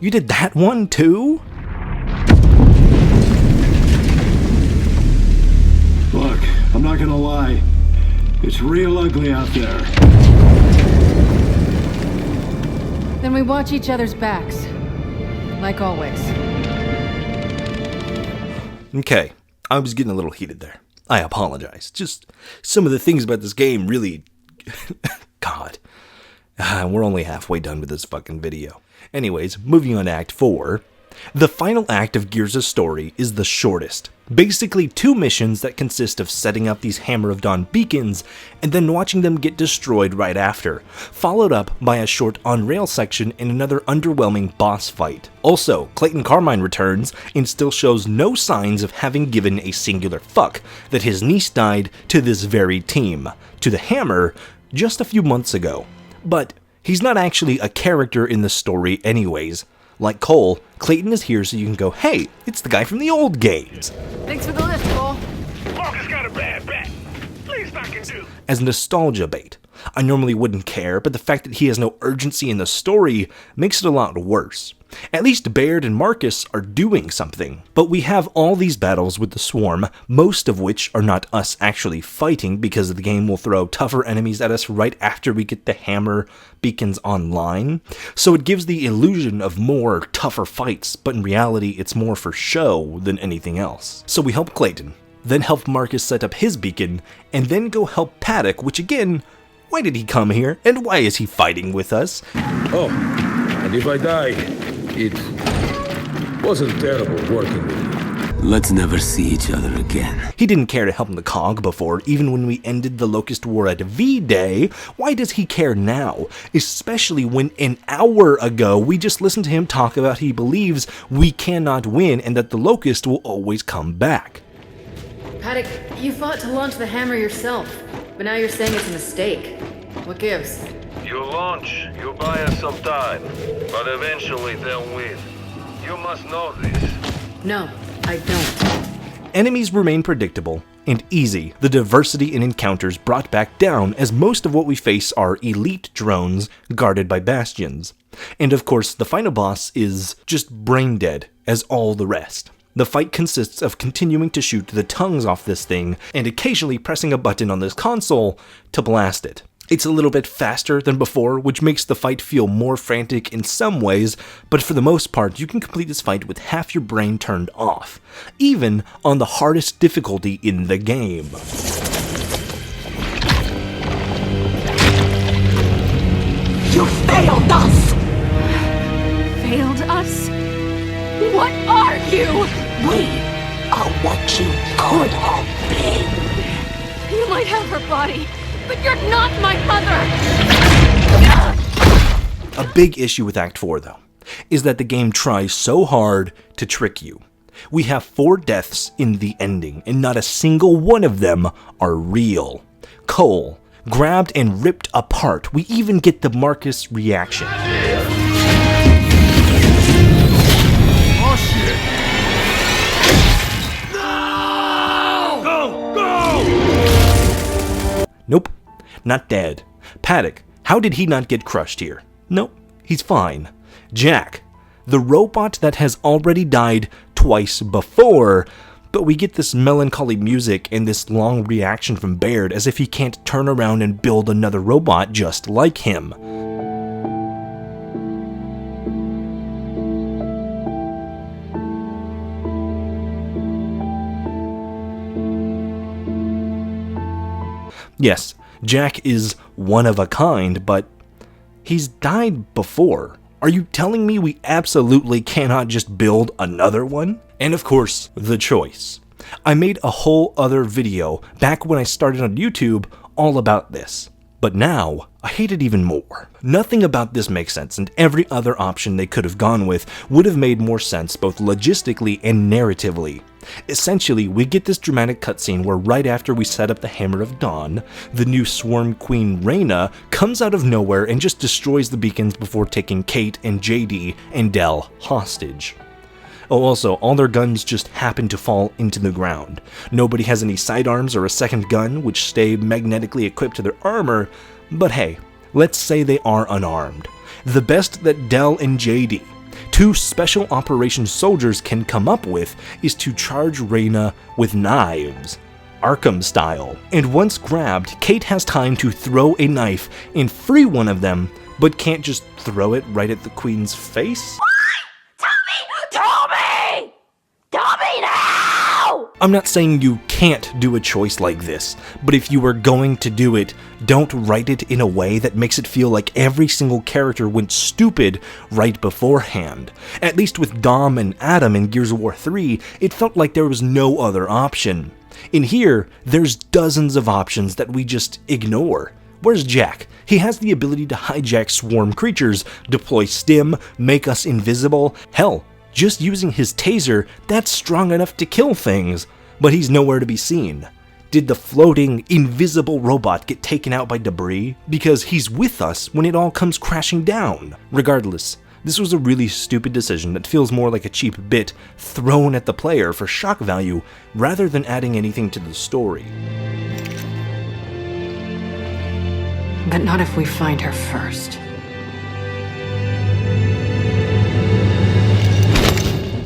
you did that one too? Look, I'm not gonna lie. It's real ugly out there. Then we watch each other's backs. Like always. Okay, I was getting a little heated there. I apologize. Just some of the things about this game really... God. We're only halfway done with this fucking video. Anyways, moving on to Act 4. The final act of Gears' story is the shortest. Basically 2 missions that consist of setting up these Hammer of Dawn beacons and then watching them get destroyed right after, followed up by a short on-rail section and another underwhelming boss fight. Also, Clayton Carmine returns and still shows no signs of having given a singular fuck that his niece died to this very team, to the Hammer, just a few months ago. But he's not actually a character in the story anyways. Like Cole, Clayton is here so you can go, hey, it's the guy from the old games. Thanks for the lift, Cole. Marcus got a bad back. Least I can do. As nostalgia bait. I normally wouldn't care, but the fact that he has no urgency in the story makes it a lot worse. At least Baird and Marcus are doing something. But we have all these battles with the Swarm, most of which are not us actually fighting because the game will throw tougher enemies at us right after we get the hammer beacons online. So it gives the illusion of more tougher fights, but in reality it's more for show than anything else. So we help Clayton, then help Marcus set up his beacon, and then go help Paddock, which again, why did he come here? And why is he fighting with us? Oh, and if I die, it wasn't terrible working with you. Let's never see each other again. He didn't care to help the COG before, even when we ended the Locust War at V-Day. Why does he care now? Especially when an hour ago we just listened to him talk about he believes we cannot win and that the Locust will always come back. Paddock, you fought to launch the hammer yourself, but now you're saying it's a mistake. What gives? You launch, you buy us some time, but eventually they'll win. You must know this. No, I don't. Enemies remain predictable and easy. The diversity in encounters brought back down, as most of what we face are elite drones guarded by bastions. And of course, the final boss is just brain dead as all the rest. The fight consists of continuing to shoot the tongues off this thing and occasionally pressing a button on this console to blast it. It's a little bit faster than before, which makes the fight feel more frantic in some ways, but for the most part, you can complete this fight with half your brain turned off, even on the hardest difficulty in the game. You failed us! Failed us? What are you? We are what you could have been. You might have her body, but you're not my mother! A big issue with Act 4, though, is that the game tries so hard to trick you. We have 4 deaths in the ending, and not a single one of them are real. Cole, grabbed and ripped apart. We even get the Marcus reaction. Oh shit! No! Go! Nope, not dead. Paddock, how did he not get crushed here? Nope, he's fine. Jack, the robot that has already died twice before, but we get this melancholy music and this long reaction from Baird as if he can't turn around and build another robot just like him. Yes, Jack is one of a kind, but he's died before. Are you telling me we absolutely cannot just build another one? And of course, the choice. I made a whole other video back when I started on YouTube all about this. But now, I hate it even more. Nothing about this makes sense, and every other option they could have gone with would have made more sense both logistically and narratively. Essentially, we get this dramatic cutscene where right after we set up the Hammer of Dawn, the new Swarm Queen Reyna comes out of nowhere and just destroys the beacons before taking Kate and JD and Del hostage. Oh, also, all their guns just happen to fall into the ground. Nobody has any sidearms or a second gun, which stay magnetically equipped to their armor, but hey, let's say they are unarmed. The best that Del and JD, 2 special operations soldiers, can come up with is to charge Reyna with knives, Arkham style. And once grabbed, Kate has time to throw a knife and free one of them, but can't just throw it right at the Queen's face? Tommy, now! I'm not saying you can't do a choice like this, but if you are going to do it, don't write it in a way that makes it feel like every single character went stupid right beforehand. At least with Dom and Adam in Gears of War 3, it felt like there was no other option. In here, there's dozens of options that we just ignore. Where's Jack? He has the ability to hijack swarm creatures, deploy stim, make us invisible, hell, just using his taser, that's strong enough to kill things, but he's nowhere to be seen. Did the floating, invisible robot get taken out by debris? Because he's with us when it all comes crashing down. Regardless, this was a really stupid decision that feels more like a cheap bit thrown at the player for shock value rather than adding anything to the story. But not if we find her first.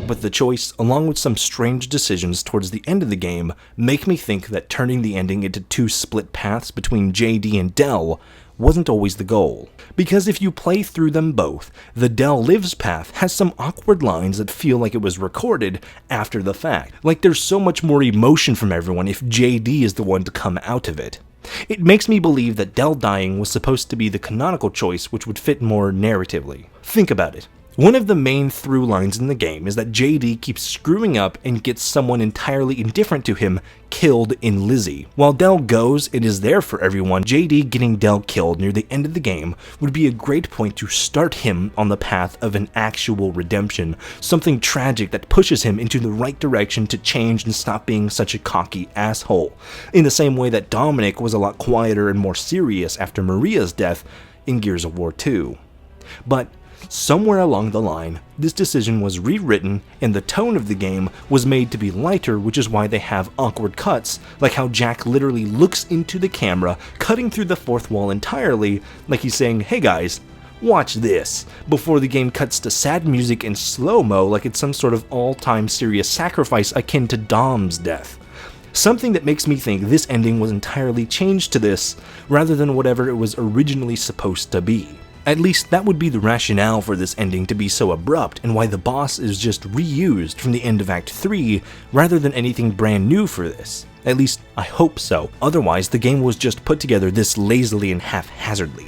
But the choice, along with some strange decisions towards the end of the game, make me think that turning the ending into two split paths between JD and Del wasn't always the goal. Because if you play through them both, the Del Lives path has some awkward lines that feel like it was recorded after the fact. Like there's so much more emotion from everyone if JD is the one to come out of it. It makes me believe that Del dying was supposed to be the canonical choice which would fit more narratively. Think about it. One of the main through lines in the game is that JD keeps screwing up and gets someone entirely indifferent to him killed in Lizzie. While Del goes and is there for everyone, JD getting Del killed near the end of the game would be a great point to start him on the path of an actual redemption, something tragic that pushes him into the right direction to change and stop being such a cocky asshole, in the same way that Dominic was a lot quieter and more serious after Maria's death in Gears of War 2. But somewhere along the line, this decision was rewritten and the tone of the game was made to be lighter, which is why they have awkward cuts, like how Jack literally looks into the camera, cutting through the fourth wall entirely, like he's saying, "Hey guys, watch this," before the game cuts to sad music and slow-mo like it's some sort of all-time serious sacrifice akin to Dom's death. Something that makes me think this ending was entirely changed to this, rather than whatever it was originally supposed to be. At least that would be the rationale for this ending to be so abrupt, and why the boss is just reused from the end of Act 3 rather than anything brand new for this. At least, I hope so. Otherwise, the game was just put together this lazily and haphazardly.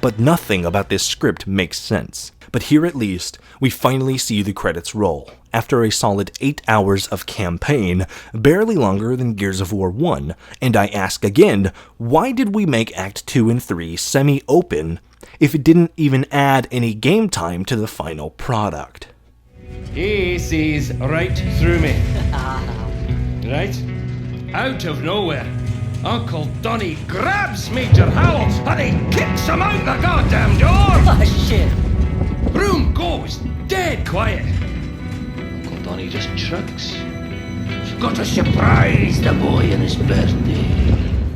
But nothing about this script makes sense. But here at least, we finally see the credits roll. After a solid 8 hours of campaign, barely longer than Gears of War 1, and I ask again, why did we make Act 2 and 3 semi-open if it didn't even add any game time to the final product? He sees right through me. Right? Out of nowhere, Uncle Donny grabs Major Howell and he kicks him out the goddamn door! Oh, shit! Room goes dead quiet. Uncle Donny just shrugs. He's got to surprise the boy on his birthday.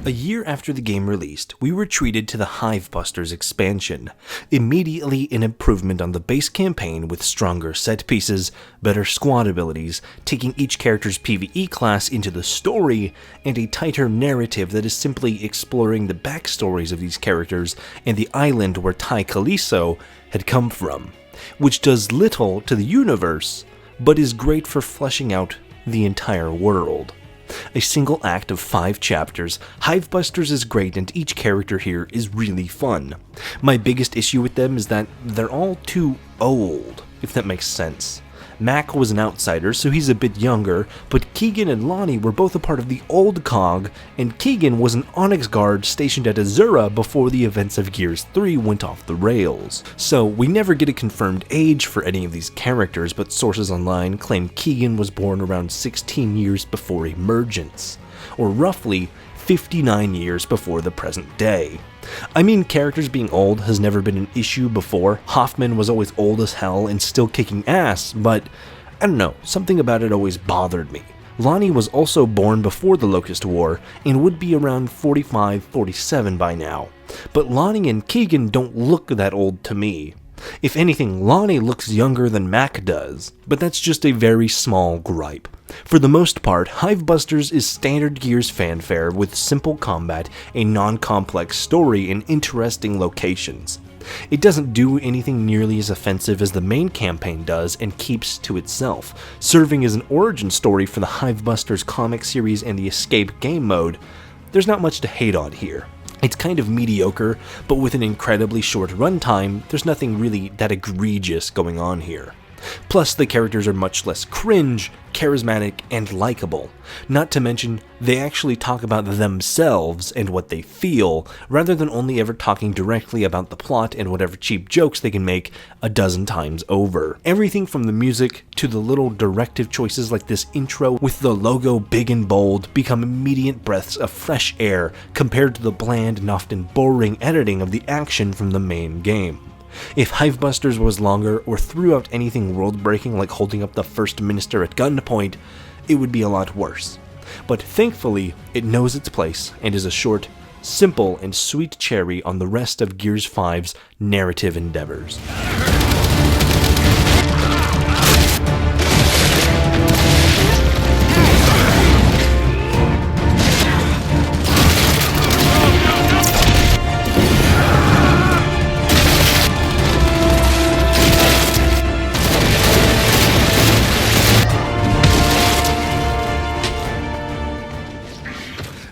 A year after the game released, we were treated to the Hivebusters expansion, immediately an improvement on the base campaign with stronger set pieces, better squad abilities, taking each character's PvE class into the story, and a tighter narrative that is simply exploring the backstories of these characters and the island where Ty Kaliso had come from, which does little to the universe, but is great for fleshing out the entire world. A single act of 5 chapters, Hivebusters is great and each character here is really fun. My biggest issue with them is that they're all too old, if that makes sense. Mac was an outsider, so he's a bit younger, but Keegan and Lonnie were both a part of the old COG, and Keegan was an Onyx guard stationed at Azura before the events of Gears 3 went off the rails. So we never get a confirmed age for any of these characters, but sources online claim Keegan was born around 16 years before Emergence, or roughly 59 years before the present day. I mean, characters being old has never been an issue before. Hoffman was always old as hell and still kicking ass, but I don't know, something about it always bothered me. Lonnie was also born before the Locust War and would be around 45-47 by now, but Lonnie and Keegan don't look that old to me. If anything, Lonnie looks younger than Mac does, but that's just a very small gripe. For the most part, Hivebusters is standard Gears fanfare with simple combat, a non-complex story, and interesting locations. It doesn't do anything nearly as offensive as the main campaign does and keeps to itself, serving as an origin story for the Hivebusters comic series and the escape game mode. There's not much to hate on here. It's kind of mediocre, but with an incredibly short runtime, there's nothing really that egregious going on here. Plus, the characters are much less cringe, charismatic, and likable. Not to mention, they actually talk about themselves and what they feel, rather than only ever talking directly about the plot and whatever cheap jokes they can make a dozen times over. Everything from the music to the little directive choices like this intro with the logo big and bold become immediate breaths of fresh air compared to the bland and often boring editing of the action from the main game. If Hivebusters was longer or threw out anything world-breaking like holding up the First Minister at gunpoint, it would be a lot worse. But thankfully, it knows its place and is a short, simple and sweet cherry on the rest of Gears 5's narrative endeavors.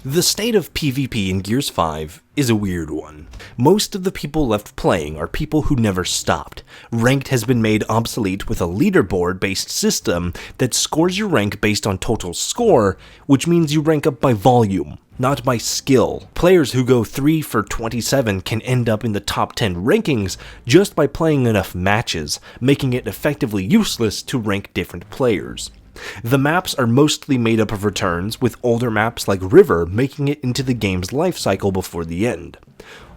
The state of PvP in Gears 5 is a weird one. Most of the people left playing are people who never stopped. Ranked has been made obsolete with a leaderboard-based system that scores your rank based on total score, which means you rank up by volume, not by skill. Players who go 3 for 27 can end up in the top 10 rankings just by playing enough matches, making it effectively useless to rank different players. The maps are mostly made up of returns, with older maps like River making it into the game's life cycle before the end.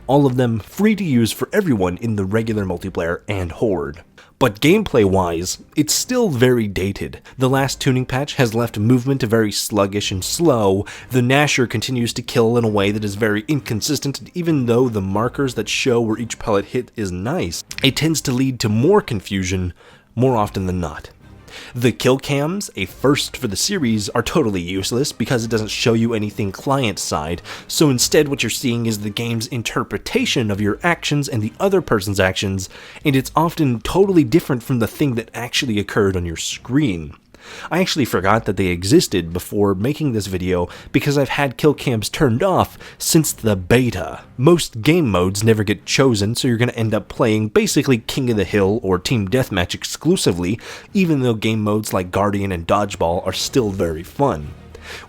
All of them free to use for everyone in the regular multiplayer and Horde. But gameplay-wise, it's still very dated. The last tuning patch has left movement very sluggish and slow, the Gnasher continues to kill in a way that is very inconsistent, and even though the markers that show where each pellet hit is nice, it tends to lead to more confusion more often than not. The kill cams, a first for the series, are totally useless because it doesn't show you anything client-side, so instead what you're seeing is the game's interpretation of your actions and the other person's actions, and it's often totally different from the thing that actually occurred on your screen. I actually forgot that they existed before making this video because I've had kill cams turned off since the beta. Most game modes never get chosen, so you're going to end up playing basically King of the Hill or Team Deathmatch exclusively, even though game modes like Guardian and Dodgeball are still very fun.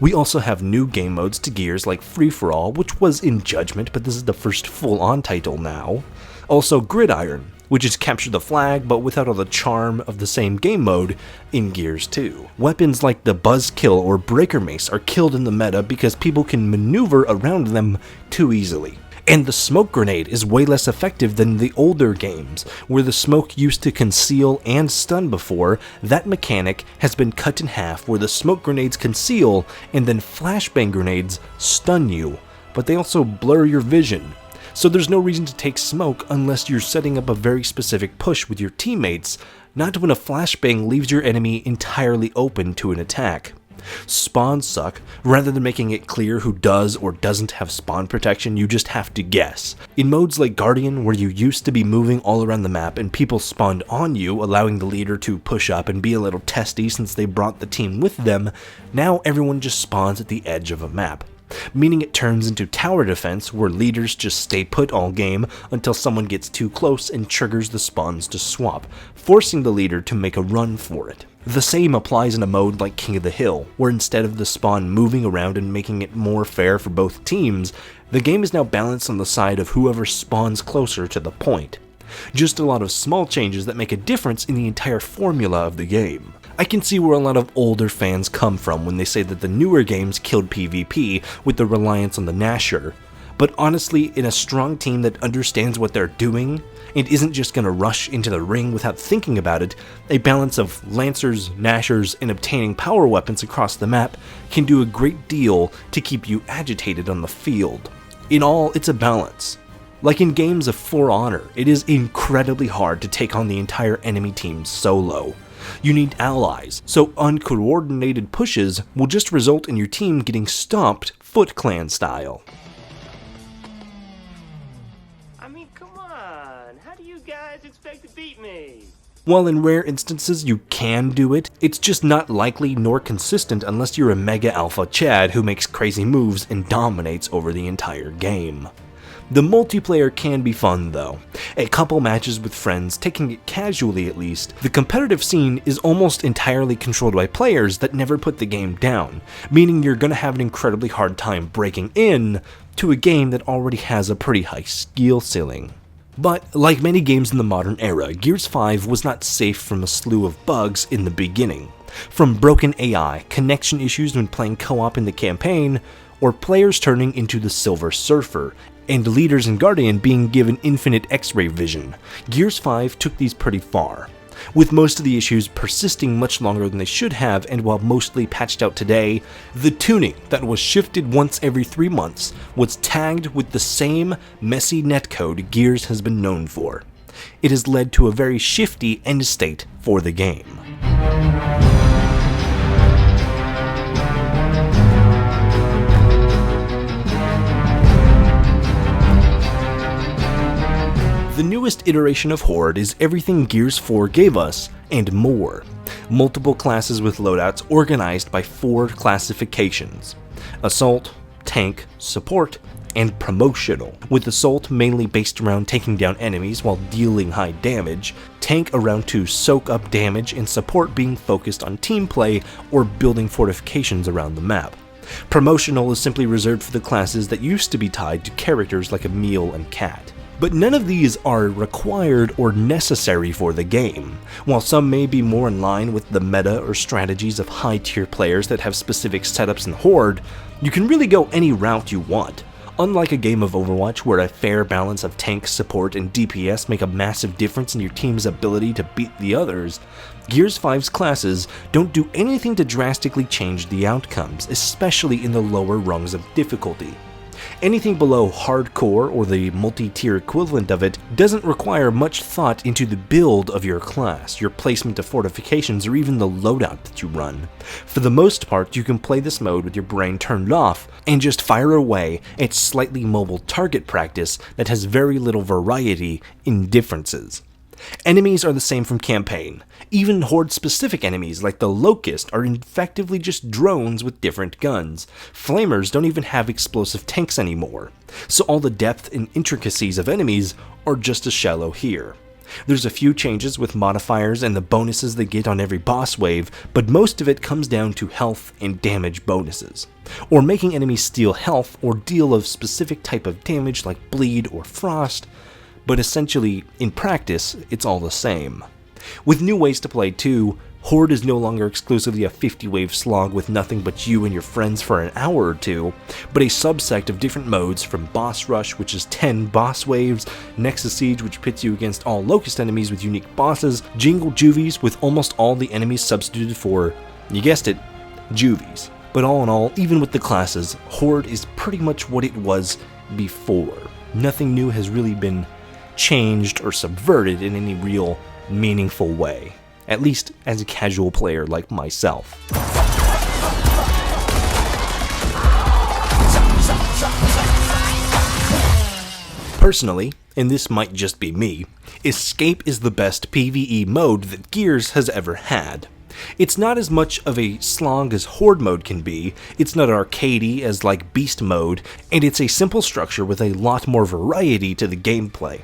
We also have new game modes to Gears like Free-for-All, which was in Judgment, but this is the first full-on title now. Also Gridiron, which is capture the flag, but without all the charm of the same game mode in Gears 2. Weapons like the Buzzkill or Breaker Mace are killed in the meta because people can maneuver around them too easily. And the smoke grenade is way less effective than the older games, where the smoke used to conceal and stun before. That mechanic has been cut in half, where the smoke grenades conceal and then flashbang grenades stun you, but they also blur your vision. So there's no reason to take smoke unless you're setting up a very specific push with your teammates, not when a flashbang leaves your enemy entirely open to an attack. Spawns suck. Rather than making it clear who does or doesn't have spawn protection, you just have to guess. In modes like Guardian, where you used to be moving all around the map and people spawned on you, allowing the leader to push up and be a little testy since they brought the team with them, now everyone just spawns at the edge of a map. Meaning it turns into tower defense, where leaders just stay put all game until someone gets too close and triggers the spawns to swap, forcing the leader to make a run for it. The same applies in a mode like King of the Hill, where instead of the spawn moving around and making it more fair for both teams, the game is now balanced on the side of whoever spawns closer to the point. Just a lot of small changes that make a difference in the entire formula of the game. I can see where a lot of older fans come from when they say that the newer games killed PvP with the reliance on the Gnasher, but honestly, in a strong team that understands what they're doing and isn't just gonna rush into the ring without thinking about it, a balance of Lancers, Gnashers, and obtaining power weapons across the map can do a great deal to keep you agitated on the field. In all, it's a balance. Like in games of For Honor, it is incredibly hard to take on the entire enemy team solo. You need allies, so uncoordinated pushes will just result in your team getting stomped Foot Clan style. I mean, come on. How do you guys expect to beat me? While in rare instances you can do it, it's just not likely nor consistent unless you're a Mega Alpha Chad who makes crazy moves and dominates over the entire game. The multiplayer can be fun though. A couple matches with friends, taking it casually at least, the competitive scene is almost entirely controlled by players that never put the game down, meaning you're gonna have an incredibly hard time breaking in to a game that already has a pretty high skill ceiling. But, like many games in the modern era, Gears 5 was not safe from a slew of bugs in the beginning. From broken AI, connection issues when playing co-op in the campaign, or players turning into the Silver Surfer, and leaders in Guardian being given infinite X-ray vision. Gears 5 took these pretty far. with most of the issues persisting much longer than they should have, and while mostly patched out today, the tuning that was shifted once every 3 months was tagged with the same messy netcode Gears has been known for. It has led to a very shifty end state for the game. The newest iteration of Horde is everything Gears 4 gave us, and more. Multiple classes with loadouts organized by 4 classifications: Assault, Tank, Support, and Promotional, with Assault mainly based around taking down enemies while dealing high damage, Tank around to soak up damage, and Support being focused on team play or building fortifications around the map. Promotional is simply reserved for the classes that used to be tied to characters like Emil and Cat. But none of these are required or necessary for the game. While some may be more in line with the meta or strategies of high-tier players that have specific setups in Horde, you can really go any route you want. Unlike a game of Overwatch where a fair balance of tank, support, and DPS make a massive difference in your team's ability to beat the others, Gears 5's classes don't do anything to drastically change the outcomes, especially in the lower rungs of difficulty. Anything below hardcore, or the multi-tier equivalent of it, doesn't require much thought into the build of your class, your placement of fortifications, or even the loadout that you run. For the most part, you can play this mode with your brain turned off and just fire away at slightly mobile target practice that has very little variety in differences. Enemies are the same from campaign. Even Horde-specific enemies like the Locust are effectively just drones with different guns. Flamers don't even have explosive tanks anymore, so all the depth and intricacies of enemies are just as shallow here. There's a few changes with modifiers and the bonuses they get on every boss wave, but most of it comes down to health and damage bonuses, or making enemies steal health or deal a specific type of damage like bleed or frost. But essentially, in practice, it's all the same. With new ways to play too, Horde is no longer exclusively a 50-wave slog with nothing but you and your friends for an hour or two, but a subsect of different modes from Boss Rush, which is 10 boss waves, Nexus Siege, which pits you against all Locust enemies with unique bosses, Jingle Juvies, with almost all the enemies substituted for, you guessed it, Juvies. But all in all, even with the classes, Horde is pretty much what it was before. Nothing new has really been changed or subverted in any real meaningful way, at least as a casual player like myself. Personally, and this might just be me, Escape is the best PvE mode that Gears has ever had. It's not as much of a slog as Horde mode can be, it's not arcadey as like Beast mode, and it's a simple structure with a lot more variety to the gameplay.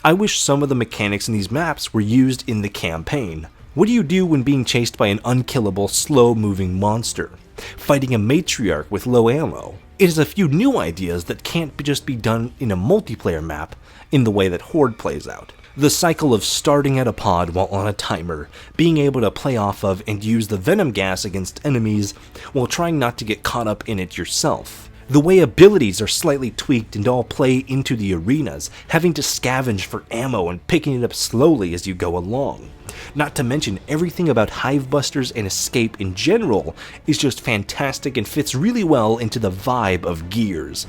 I wish some of the mechanics in these maps were used in the campaign. What do you do when being chased by an unkillable, slow-moving monster? Fighting a matriarch with low ammo? It has a few new ideas that can't just be done in a multiplayer map in the way that Horde plays out. The cycle of starting at a pod while on a timer, being able to play off of and use the venom gas against enemies while trying not to get caught up in it yourself. The way abilities are slightly tweaked and all play into the arenas, having to scavenge for ammo and picking it up slowly as you go along. Not to mention, everything about Hivebusters and Escape in general is just fantastic and fits really well into the vibe of Gears.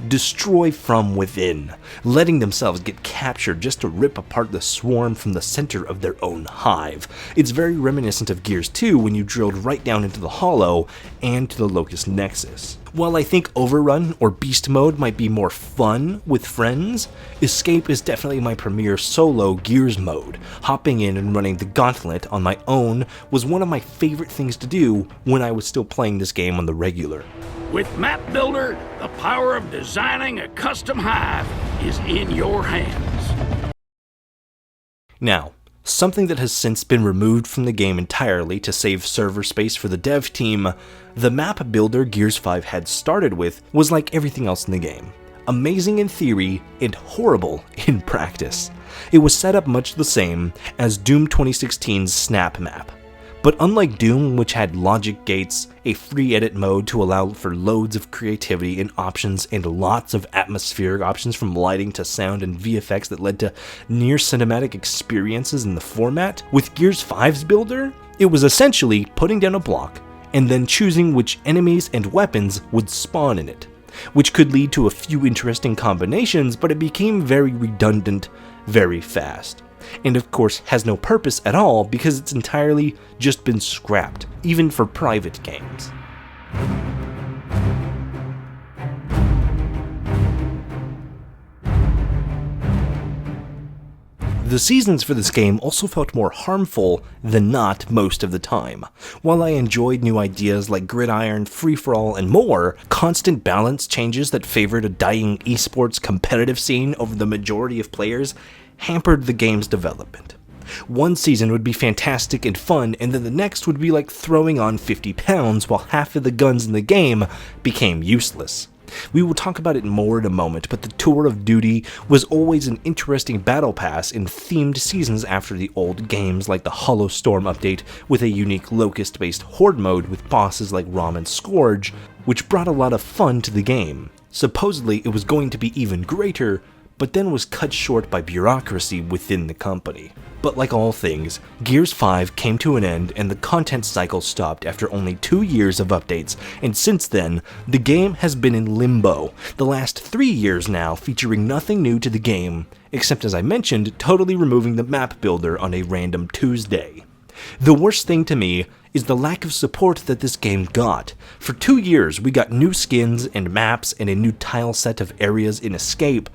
Destroy from within, letting themselves get captured just to rip apart the swarm from the center of their own hive. It's very reminiscent of Gears 2 when you drilled right down into the Hollow and to the Locust Nexus. While I think Overrun or Beast Mode might be more fun with friends, Escape is definitely my premier solo Gears mode. Hopping in and running the gauntlet on my own was one of my favorite things to do when I was still playing this game on the regular. With Map Builder, the power of designing a custom hive is in your hands. Now, something that has since been removed from the game entirely to save server space for the dev team, the map builder Gears 5 had started with was like everything else in the game. Amazing in theory and horrible in practice. It was set up much the same as Doom 2016's Snap map, But unlike Doom, which had logic gates, a free edit mode to allow for loads of creativity and options, and lots of atmospheric options from lighting to sound and VFX that led to near cinematic experiences in the format, with Gears 5's builder, it was essentially putting down a block and then choosing which enemies and weapons would spawn in it, which could lead to a few interesting combinations, but it became very redundant very fast. And of course has no purpose at all because it's entirely just been scrapped, even for private games. The seasons for this game also felt more harmful than not most of the time. While I enjoyed new ideas like gridiron, free-for-all, and more, constant balance changes that favored a dying esports competitive scene over the majority of players hampered the game's development. One season would be fantastic and fun, and then the next would be like throwing on 50 pounds while half of the guns in the game became useless. We will talk about it more in a moment, but the Tour of Duty was always an interesting battle pass in themed seasons after the old games like the Hollow Storm update with a unique Locust-based Horde mode with bosses like Rom and Scourge, which brought a lot of fun to the game. Supposedly it was going to be even greater, but then was cut short by bureaucracy within the company. But like all things, Gears 5 came to an end and the content cycle stopped after only 2 years of updates, and since then, the game has been in limbo, the last 3 years now featuring nothing new to the game, except as I mentioned, totally removing the map builder on a random Tuesday. The worst thing to me is the lack of support that this game got. For 2 years we got new skins and maps and a new tile set of areas in Escape,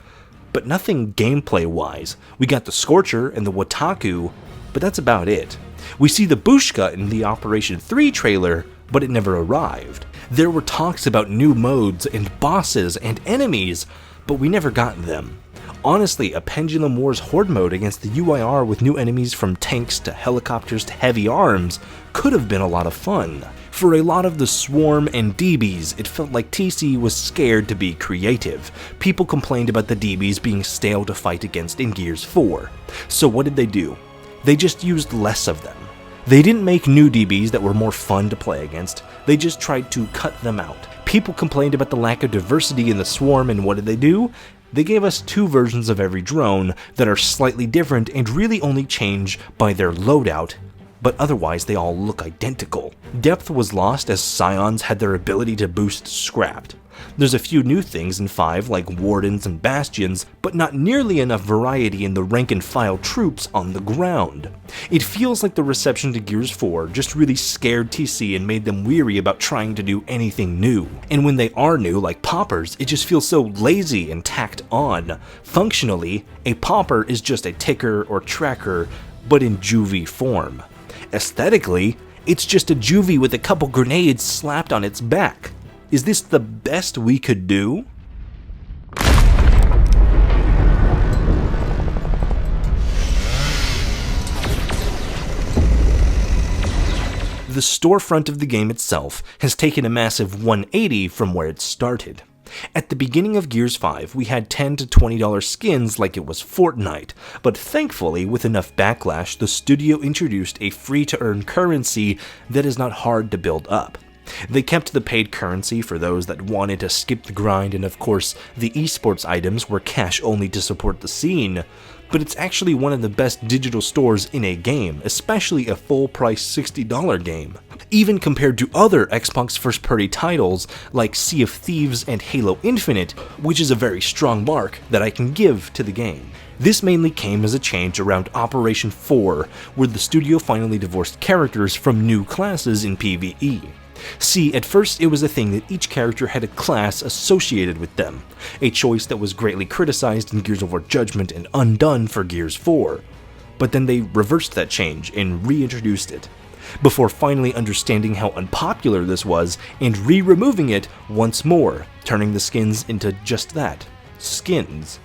but nothing gameplay-wise. We got the Scorcher and the Wataku, but that's about it. We see the Bushka in the Operation 3 trailer, but it never arrived. There were talks about new modes and bosses and enemies, but we never got them. Honestly, a Pendulum Wars Horde mode against the UIR with new enemies from tanks to helicopters to heavy arms could have been a lot of fun. For a lot of the Swarm and DBs, it felt like TC was scared to be creative. People complained about the DBs being stale to fight against in Gears 4. So what did they do? They just used less of them. They didn't make new DBs that were more fun to play against, they just tried to cut them out. People complained about the lack of diversity in the Swarm, and what did they do? They gave us 2 versions of every drone that are slightly different and really only change by their loadout, but otherwise they all look identical. Depth was lost as Scions had their ability to boost scrapped. There's a few new things in 5 like Wardens and Bastions, but not nearly enough variety in the rank and file troops on the ground. It feels like the reception to Gears 4 just really scared TC and made them weary about trying to do anything new. And when they are new, like poppers, it just feels so lazy and tacked on. Functionally, a popper is just a ticker or tracker, but in juvie form. Aesthetically, it's just a juvie with a couple grenades slapped on its back. Is this the best we could do? The storefront of the game itself has taken a massive 180 from where it started. At the beginning of Gears 5, we had $10 to $20 skins like it was Fortnite, but thankfully, with enough backlash, the studio introduced a free-to-earn currency that is not hard to build up. They kept the paid currency for those that wanted to skip the grind, and of course, the esports items were cash only to support the scene, but it's actually one of the best digital stores in a game, especially a full-price $60 game. Even compared to other Xbox first-party titles like Sea of Thieves and Halo Infinite, which is a very strong mark that I can give to the game. This mainly came as a change around Operation 4, where the studio finally divorced characters from new classes in PvE. See, at first it was a thing that each character had a class associated with them, a choice that was greatly criticized in Gears of War Judgment and undone for Gears 4. But then they reversed that change and reintroduced it, before finally understanding how unpopular this was and re-removing it once more, turning the skins into just that, skins.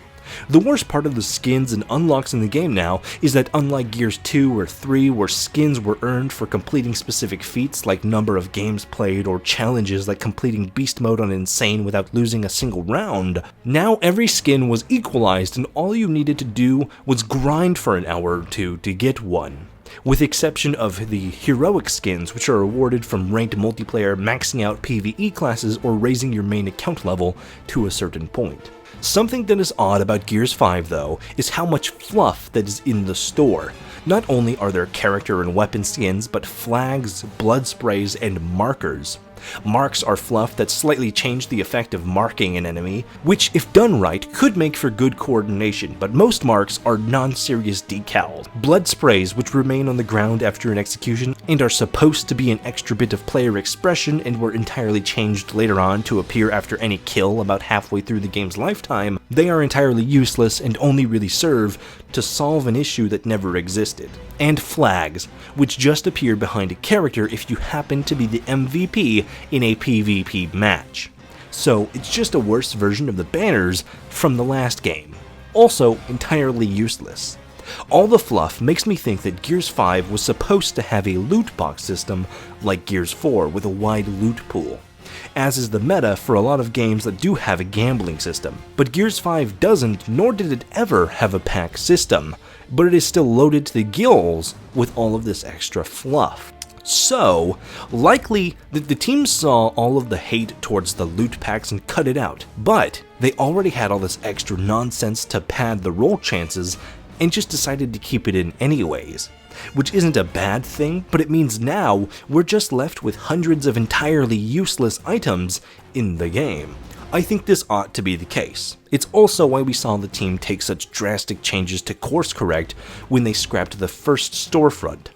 The worst part of the skins and unlocks in the game now is that unlike Gears 2 or 3 where skins were earned for completing specific feats like number of games played or challenges like completing beast mode on Insane without losing a single round, now every skin was equalized and all you needed to do was grind for an hour or two to get one. with the exception of the heroic skins, which are awarded from ranked multiplayer, maxing out PvE classes, or raising your main account level to a certain point. Something that is odd about Gears 5 though, is how much fluff that is in the store. Not only are there character and weapon skins, but flags, blood sprays, and markers. Marks are fluff that slightly change the effect of marking an enemy, which if done right could make for good coordination, but most marks are non-serious decals. Blood sprays, which remain on the ground after an execution and are supposed to be an extra bit of player expression and were entirely changed later on to appear after any kill about halfway through the game's lifetime, they are entirely useless and only really serve to solve an issue that never existed. And flags, which just appear behind a character if you happen to be the MVP in a PvP match. So it's just a worse version of the banners from the last game. Also entirely useless. All the fluff makes me think that Gears 5 was supposed to have a loot box system like Gears 4 with a wide loot pool, as is the meta for a lot of games that do have a gambling system. But Gears 5 doesn't, nor did it ever have a pack system, but it is still loaded to the gills with all of this extra fluff. So, likely that the team saw all of the hate towards the loot packs and cut it out, but they already had all this extra nonsense to pad the roll chances and just decided to keep it in anyways. Which isn't a bad thing, but it means now we're just left with hundreds of entirely useless items in the game. I think this ought to be the case. It's also why we saw the team take such drastic changes to course correct when they scrapped the first Storefront.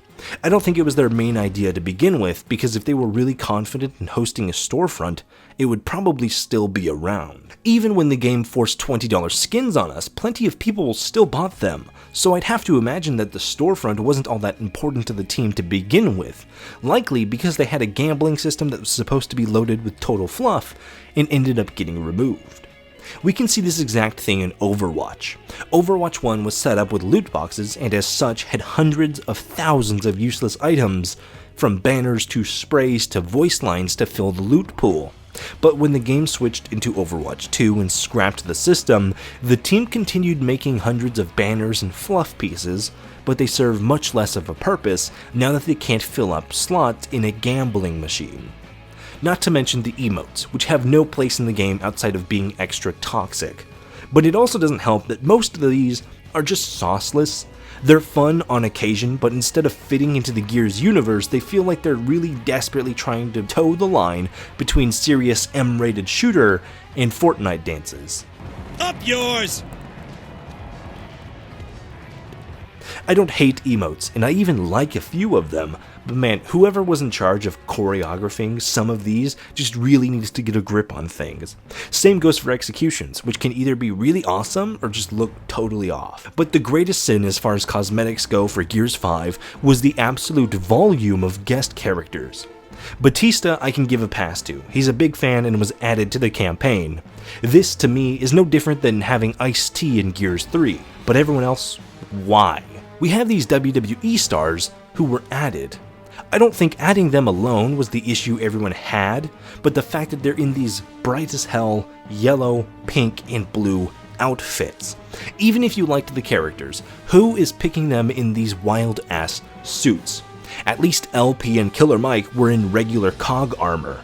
I don't think it was their main idea to begin with, because if they were really confident in hosting a storefront, it would probably still be around. Even when the game forced $20 skins on us, plenty of people still bought them, so I'd have to imagine that the storefront wasn't all that important to the team to begin with, likely because they had a gambling system that was supposed to be loaded with total fluff and ended up getting removed. We can see this exact thing in Overwatch. Overwatch 1 was set up with loot boxes and as such had hundreds of thousands of useless items, from banners to sprays to voice lines to fill the loot pool. But when the game switched into Overwatch 2 and scrapped the system, the team continued making hundreds of banners and fluff pieces, but they serve much less of a purpose now that they can't fill up slots in a gambling machine. Not to mention the emotes, which have no place in the game outside of being extra toxic. But it also doesn't help that most of these are just sauceless. They're fun on occasion, but instead of fitting into the Gears universe, they feel like they're really desperately trying to toe the line between serious M-rated shooter and Fortnite dances. Up yours! I don't hate emotes, and I even like a few of them, but man, whoever was in charge of choreographing some of these just really needs to get a grip on things. Same goes for executions, which can either be really awesome or just look totally off. But the greatest sin as far as cosmetics go for Gears 5 was the absolute volume of guest characters. Batista I can give a pass to, he's a big fan and was added to the campaign. This to me is no different than having Ice-T in Gears 3, but everyone else, why? We have these WWE stars who were added. I don't think adding them alone was the issue everyone had, but the fact that they're in these bright as hell yellow, pink, and blue outfits. Even if you liked the characters, who is picking them in these wild ass suits? At least LP and Killer Mike were in regular COG armor.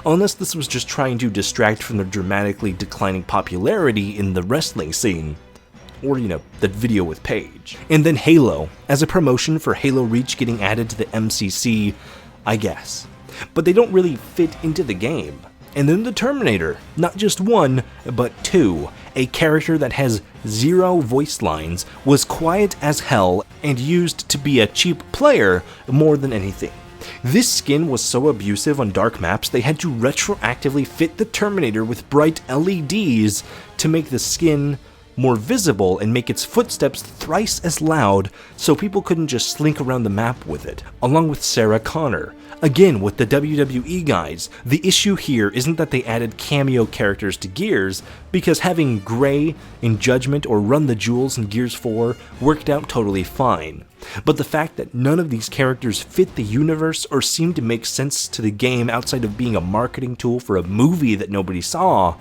Unless this was just trying to distract from their dramatically declining popularity in the wrestling scene. Or, that video with Paige. And then Halo, as a promotion for Halo Reach getting added to the MCC, I guess. But they don't really fit into the game. And then the Terminator, not just one, but two. A character that has 0 voice lines, was quiet as hell, and used to be a cheap player more than anything. This skin was so abusive on dark maps they had to retroactively fit the Terminator with bright LEDs to make the skin more visible and make its footsteps thrice as loud so people couldn't just slink around the map with it, along with Sarah Connor. Again, with the WWE guys, the issue here isn't that they added cameo characters to Gears, because having Gray in Judgment or Run the Jewels in Gears 4 worked out totally fine. But the fact that none of these characters fit the universe or seem to make sense to the game outside of being a marketing tool for a movie that nobody saw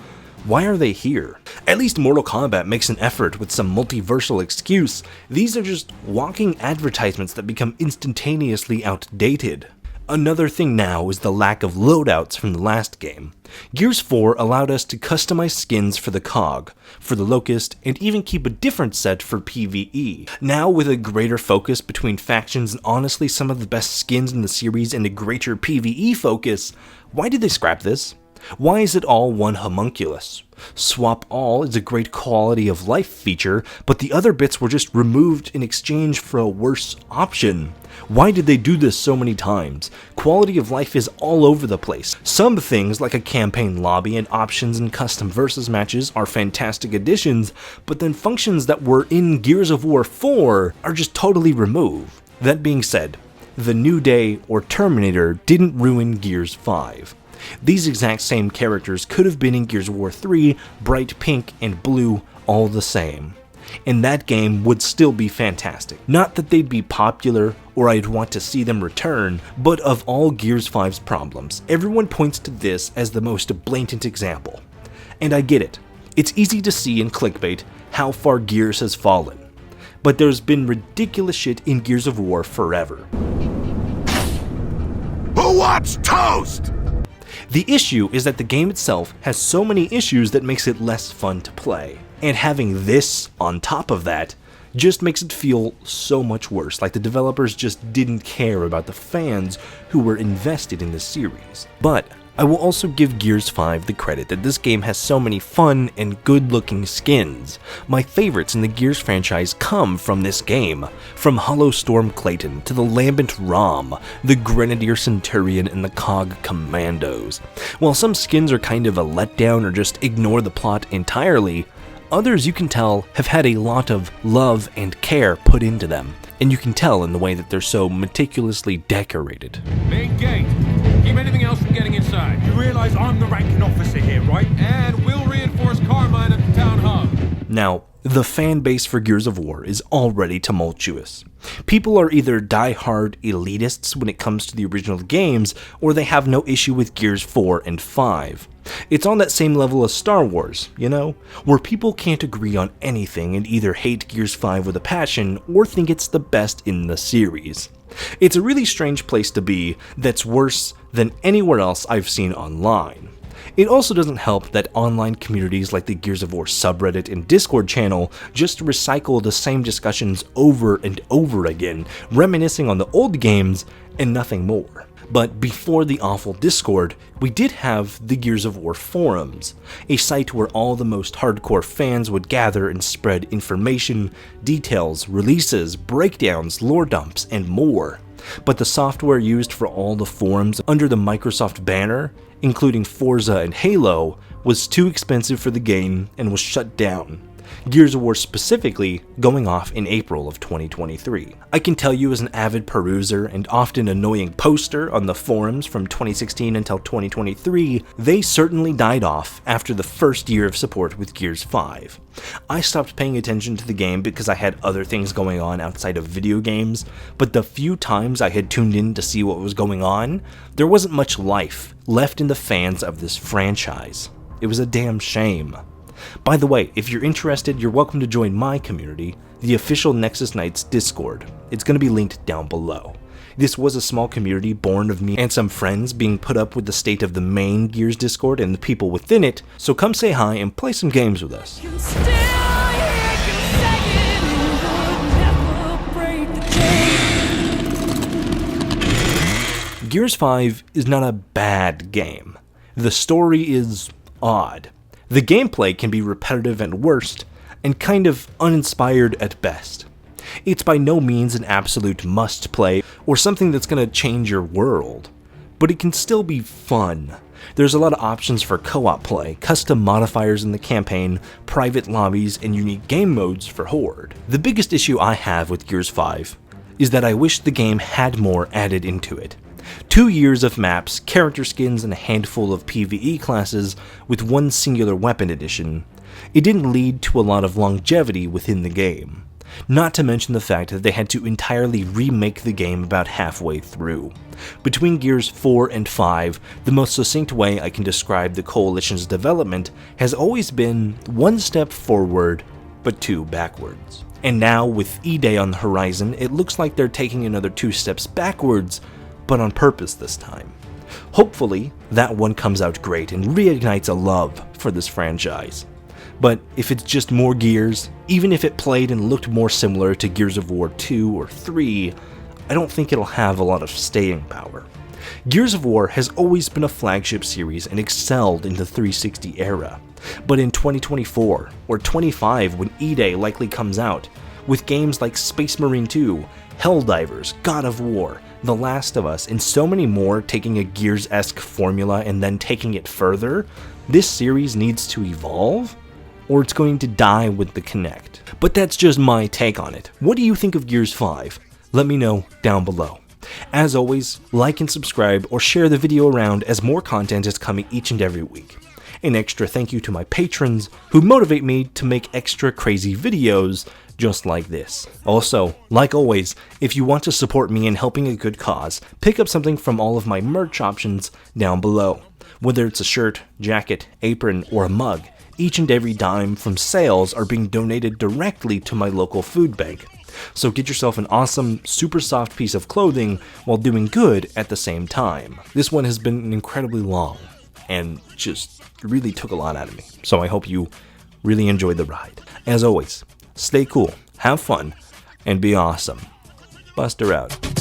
Why are they here? At least Mortal Kombat makes an effort with some multiversal excuse. These are just walking advertisements that become instantaneously outdated. Another thing now is the lack of loadouts from the last game. Gears 4 allowed us to customize skins for the COG, for the Locust, and even keep a different set for PvE. Now with a greater focus between factions and honestly some of the best skins in the series and a greater PvE focus, why did they scrap this? Why is it all one homunculus? Swap All is a great quality of life feature, but the other bits were just removed in exchange for a worse option. Why did they do this so many times? Quality of life is all over the place. Some things, like a campaign lobby and options and custom versus matches, are fantastic additions, but then functions that were in Gears of War 4 are just totally removed. That being said, the New Day or Terminator didn't ruin Gears 5. These exact same characters could have been in Gears of War 3, bright pink and blue, all the same. And that game would still be fantastic. Not that they'd be popular or I'd want to see them return, but of all Gears 5's problems, everyone points to this as the most blatant example. And I get it. It's easy to see in clickbait how far Gears has fallen. But there's been ridiculous shit in Gears of War forever. Who wants toast? The issue is that the game itself has so many issues that makes it less fun to play. And having this on top of that just makes it feel so much worse, like the developers just didn't care about the fans who were invested in the series. But I will also give Gears 5 the credit that this game has so many fun and good-looking skins. My favorites in the Gears franchise come from this game, from Hollow Storm Clayton to the Lambent Rom, the Grenadier Centurion, and the COG Commandos. While some skins are kind of a letdown or just ignore the plot entirely, others you can tell have had a lot of love and care put into them, and you can tell in the way that they're so meticulously decorated. Main gate. Keep anything else from getting inside. You realize I'm the ranking officer here, right? And we'll reinforce Carmine at the town hub. Now, the fan base for Gears of War is already tumultuous. People are either die-hard elitists when it comes to the original games, or they have no issue with Gears 4 and 5. It's on that same level as Star Wars, you know, where people can't agree on anything and either hate Gears 5 with a passion or think it's the best in the series. It's a really strange place to be that's worse than anywhere else I've seen online. It also doesn't help that online communities like the Gears of War subreddit and Discord channel just recycle the same discussions over and over again, reminiscing on the old games and nothing more. But before the awful Discord, we did have the Gears of War forums, a site where all the most hardcore fans would gather and spread information, details, releases, breakdowns, lore dumps, and more. But the software used for all the forums under the Microsoft banner, including Forza and Halo, was too expensive for the game and was shut down. Gears of War specifically going off in April of 2023. I can tell you as an avid peruser and often annoying poster on the forums from 2016 until 2023, they certainly died off after the first year of support with Gears 5. I stopped paying attention to the game because I had other things going on outside of video games, but the few times I had tuned in to see what was going on, there wasn't much life left in the fans of this franchise. It was a damn shame. By the way, if you're interested, you're welcome to join my community, the official Nexus Knights Discord. It's going to be linked down below. This was a small community born of me and some friends being put up with the state of the main Gears Discord and the people within it, so come say hi and play some games with us. Gears 5 is not a bad game. The story is odd. The gameplay can be repetitive at worst, and kind of uninspired at best. It's by no means an absolute must-play, or something that's going to change your world, but it can still be fun. There's a lot of options for co-op play, custom modifiers in the campaign, private lobbies, and unique game modes for Horde. The biggest issue I have with Gears 5 is that I wish the game had more added into it. 2 years of maps, character skins, and a handful of PvE classes with one singular weapon addition. It didn't lead to a lot of longevity within the game. not to mention the fact that they had to entirely remake the game about halfway through. Between Gears 4 and 5, the most succinct way I can describe the Coalition's development has always been one step forward, but two backwards. And now, with E-Day on the horizon, it looks like they're taking another 2 steps backwards, but on purpose this time. Hopefully, that one comes out great and reignites a love for this franchise. But if it's just more Gears, even if it played and looked more similar to Gears of War 2 or 3, I don't think it'll have a lot of staying power. Gears of War has always been a flagship series and excelled in the 360 era. But in 2024, or 25 when E-Day likely comes out, with games like Space Marine 2, Helldivers, God of War, The Last of Us, and so many more taking a Gears-esque formula and then taking it further, this series needs to evolve, or it's going to die with the Kinect. But that's just my take on it. What do you think of Gears 5? Let me know down below. As always, like and subscribe or share the video around as more content is coming each and every week. An extra thank you to my patrons who motivate me to make extra crazy videos just like this. Also, like always, if you want to support me in helping a good cause, pick up something from all of my merch options down below. Whether it's a shirt, jacket, apron, or a mug, each and every dime from sales are being donated directly to my local food bank. So get yourself an awesome, super soft piece of clothing while doing good at the same time. This one has been incredibly long and just really took a lot out of me. So I hope you really enjoyed the ride. As always, stay cool, have fun, and be awesome. Buster out.